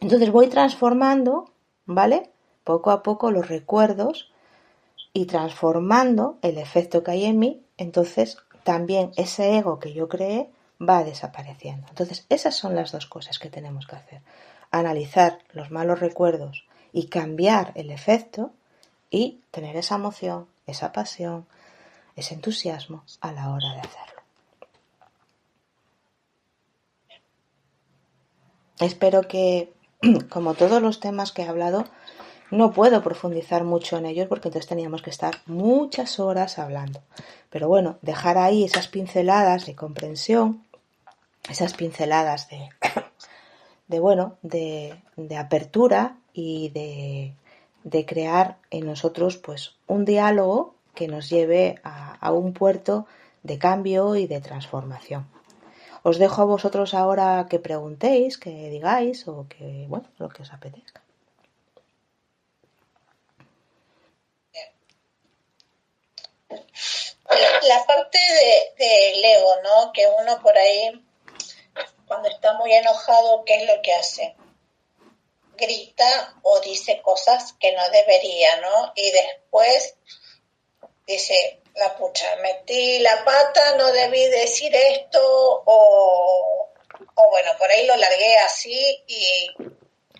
Entonces voy transformando, ¿vale? Poco a poco los recuerdos y transformando el efecto que hay en mí, entonces también ese ego que yo creé va desapareciendo. Entonces esas son las dos cosas que tenemos que hacer. Analizar los malos recuerdos y cambiar el efecto y tener esa emoción, esa pasión, ese entusiasmo a la hora de hacerlo. Espero que, como todos los temas que he hablado, no puedo profundizar mucho en ellos porque entonces teníamos que estar muchas horas hablando. Pero bueno, dejar ahí esas pinceladas de comprensión, esas pinceladas de apertura y de crear en nosotros pues un diálogo que nos lleve a un puerto de cambio y de transformación. Os dejo a vosotros ahora que preguntéis, que digáis o que, bueno, lo que os apetezca. La parte del ego, ¿no? Que uno por ahí, cuando está muy enojado, ¿qué es lo que hace? Grita o dice cosas que no debería, ¿no? Y después dice, la pucha, metí la pata, no debí decir esto, o bueno, por ahí lo largué así, y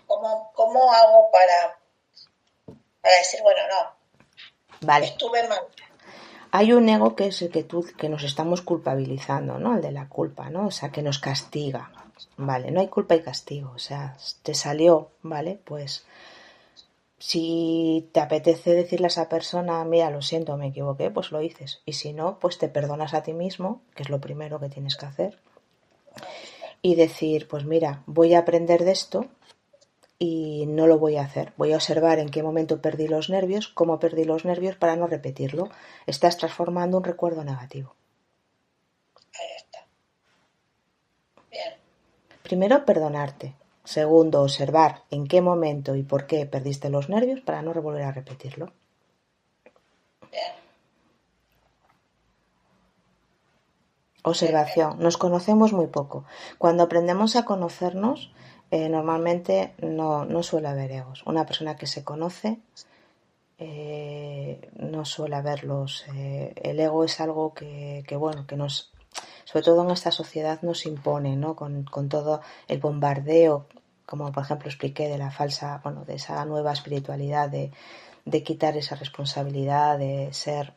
¿cómo hago para decir, bueno, no, Vale. estuve mal? Hay un ego que es el que nos estamos culpabilizando, ¿no? El de la culpa, ¿no? O sea, que nos castiga, ¿vale? No hay culpa y castigo, o sea, te salió, ¿vale? Pues si te apetece decirle a esa persona, mira, lo siento, me equivoqué, pues lo dices. Y si no, pues te perdonas a ti mismo, que es lo primero que tienes que hacer. Y decir, pues mira, voy a aprender de esto y no lo voy a hacer. Voy a observar en qué momento perdí los nervios, cómo perdí los nervios para no repetirlo. Estás transformando un recuerdo negativo. Ahí está. Bien. Primero, perdonarte. Segundo, observar en qué momento y por qué perdiste los nervios para no volver a repetirlo. Bien. Observación. Nos conocemos muy poco. Cuando aprendemos a conocernos, normalmente no suele haber egos. Una persona que se conoce no suele haberlos. El ego es algo que nos, sobre todo en esta sociedad, nos impone, ¿no? Con todo el bombardeo, como por ejemplo expliqué, de la falsa, de esa nueva espiritualidad, de quitar esa responsabilidad, de ser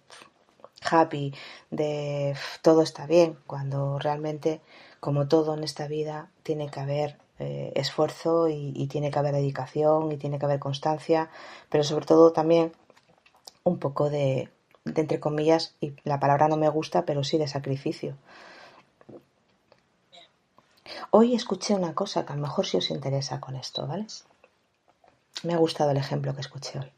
happy, de todo está bien, cuando realmente, como todo en esta vida, tiene que haber esfuerzo y tiene que haber dedicación y tiene que haber constancia, pero sobre todo también un poco de entre comillas, y la palabra no me gusta, pero sí de sacrificio. Hoy escuché una cosa que a lo mejor sí os interesa con esto, ¿vale? Me ha gustado el ejemplo que escuché hoy.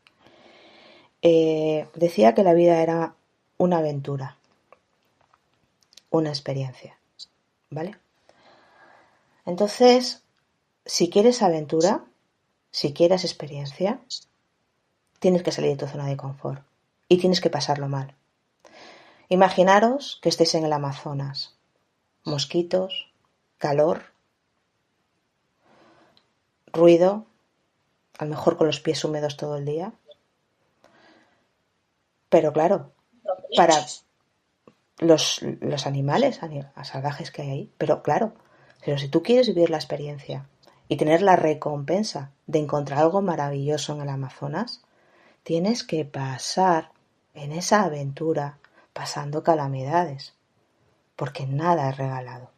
Decía que la vida era una aventura, una experiencia, ¿vale? Entonces, si quieres aventura, si quieres experiencia, tienes que salir de tu zona de confort y tienes que pasarlo mal. Imaginaros que estéis en el Amazonas, mosquitos, calor, ruido, a lo mejor con los pies húmedos todo el día. Pero claro, para los animales salvajes que hay ahí, pero claro, pero si tú quieres vivir la experiencia y tener la recompensa de encontrar algo maravilloso en el Amazonas, tienes que pasar en esa aventura pasando calamidades, porque nada es regalado.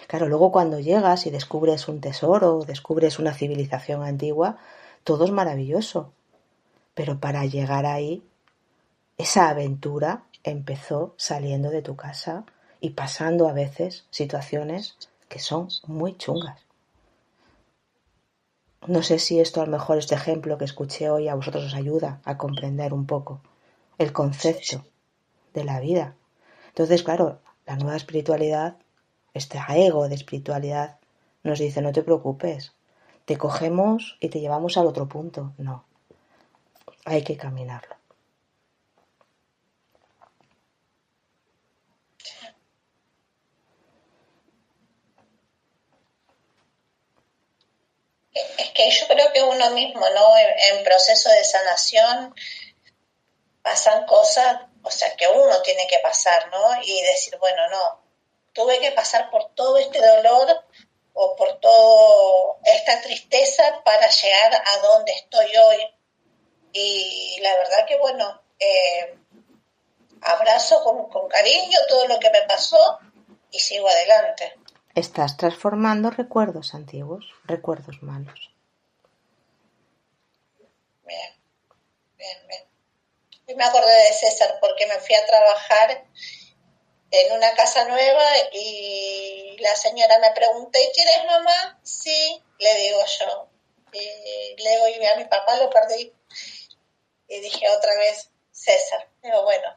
Claro, luego cuando llegas y descubres un tesoro, descubres una civilización antigua, todo es maravilloso. Pero para llegar ahí, esa aventura empezó saliendo de tu casa y pasando a veces situaciones que son muy chungas. No sé si esto, a lo mejor, este ejemplo que escuché hoy a vosotros os ayuda a comprender un poco el concepto de la vida. Entonces, claro, la nueva espiritualidad, este ego de espiritualidad, nos dice: no te preocupes, te cogemos y te llevamos al otro punto. No, hay que caminarlo. Es que yo creo que uno mismo, ¿no? En proceso de sanación pasan cosas, o sea, que uno tiene que pasar, ¿no? Y decir, bueno, no, tuve que pasar por todo este dolor o por toda esta tristeza para llegar a donde estoy hoy. Y la verdad que, bueno, abrazo con cariño todo lo que me pasó y sigo adelante. Estás transformando recuerdos antiguos, recuerdos malos. Bien, bien, bien. Y me acordé de César porque me fui a trabajar en una casa nueva y la señora me preguntó, ¿y tienes mamá? Sí, le digo yo. Y le digo, y a mi papá lo perdí. Y dije otra vez, César. Digo, bueno,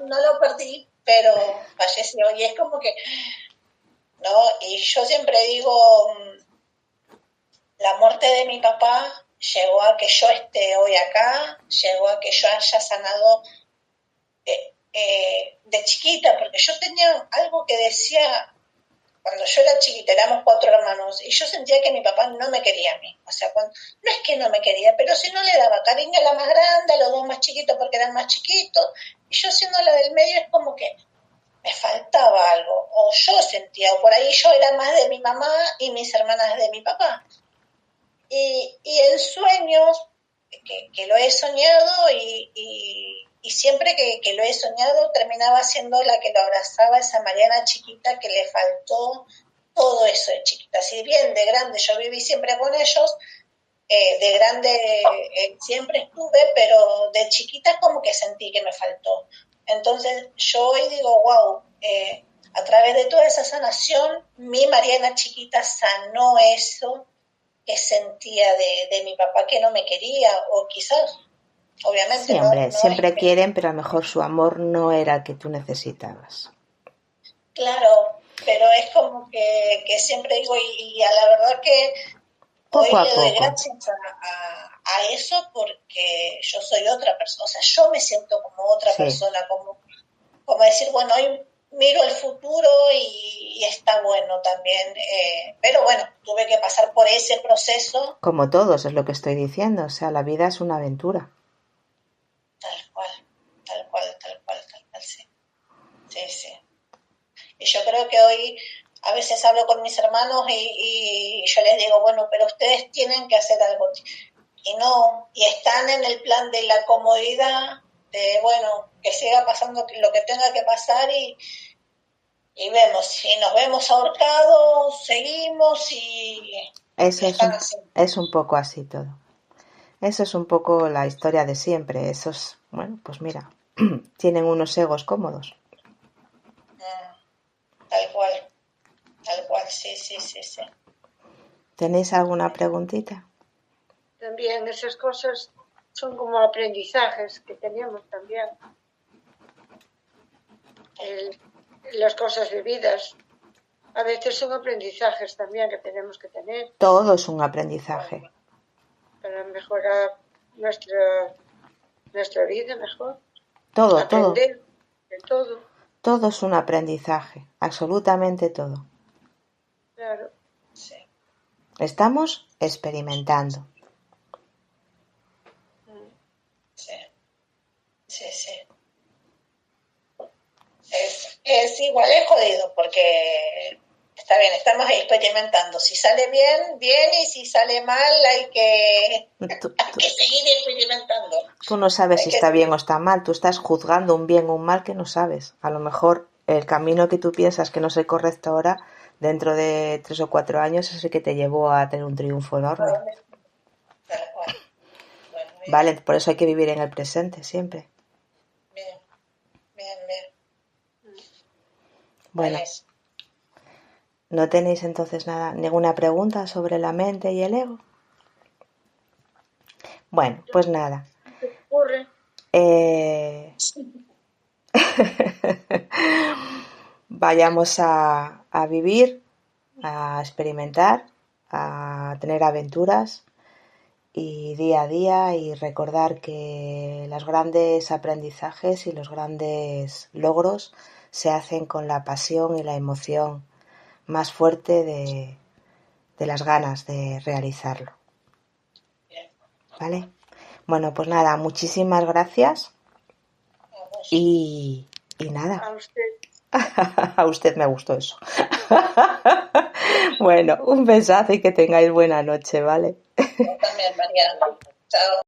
no lo perdí, pero falleció. Y es como que, ¿no? Y yo siempre digo, la muerte de mi papá llegó a que yo esté hoy acá, llegó a que yo haya sanado de chiquita, porque yo tenía algo que decía, cuando yo era chiquita, éramos 4 hermanos, y yo sentía que mi papá no me quería a mí. O sea, no es que no me quería, pero si no le daba cariño a la más grande, a los dos más chiquitos porque eran más chiquitos, y yo siendo la del medio es como que me faltaba algo, o yo sentía, o por ahí yo era más de mi mamá y mis hermanas de mi papá. Y en sueños, que lo he soñado y siempre que lo he soñado terminaba siendo la que lo abrazaba, esa Mariana chiquita que le faltó todo eso de chiquita. Si bien de grande yo viví siempre con ellos, de grande siempre estuve, pero de chiquita como que sentí que me faltó. Entonces yo hoy digo, wow, a través de toda esa sanación, mi Mariana chiquita sanó eso que sentía de mi papá que no me quería, o quizás, obviamente, sí, hombre, no siempre es quieren, pero a lo mejor su amor no era el que tú necesitabas. Claro, pero es como que siempre digo, y a la verdad que hoy Poco a le doy poco. gracias a eso porque yo soy otra persona, o sea, yo me siento como otra Sí. persona, como decir, bueno, hoy miro el futuro y está bueno también, pero bueno, tuve que pasar por ese proceso. Como todos, es lo que estoy diciendo. O sea, la vida es una aventura. Tal cual, sí. Sí, sí. Y yo creo que hoy a veces hablo con mis hermanos y yo les digo, bueno, pero ustedes tienen que hacer algo. Y no, y están en el plan de la comodidad, de, bueno, que siga pasando lo que tenga que pasar y vemos, si nos vemos ahorcados, seguimos y Eso están así. es un poco así todo. Eso es un poco la historia de siempre. Esos, bueno, pues mira, tienen unos egos cómodos. Tal cual, sí, sí, sí, sí. ¿Tenéis alguna preguntita? También esas cosas son como aprendizajes que teníamos también. Las cosas vividas a veces son aprendizajes también que tenemos que tener Todo es un aprendizaje. para mejorar nuestra vida mejor. Todo. Aprender de todo. Todo es un aprendizaje. Absolutamente todo. Claro. Sí. Estamos experimentando. Sí, sí, sí. Es igual, es jodido, porque está bien, estamos experimentando. Si sale bien, bien, y si sale mal, hay que seguir experimentando. Tú no sabes si está bien o está mal. Tú estás juzgando un bien o un mal que no sabes. A lo mejor el camino que tú piensas que no es el correcto ahora, dentro de 3 o 4 años, es el que te llevó a tener un triunfo enorme. Tal cual. Bueno, Vale, por eso hay que vivir en el presente siempre. Bien. Bueno, ¿no tenéis entonces ninguna pregunta sobre la mente y el ego? Bueno, pues nada. ¿Qué ocurre? Vayamos a vivir, a experimentar, a tener aventuras y día a día, y recordar que los grandes aprendizajes y los grandes logros se hacen con la pasión y la emoción más fuerte de las ganas de realizarlo. ¿Vale? Bueno, pues nada, muchísimas gracias y nada. A usted. A usted me gustó eso. Bueno, un besazo y que tengáis buena noche, ¿vale? Yo también, María. Chao.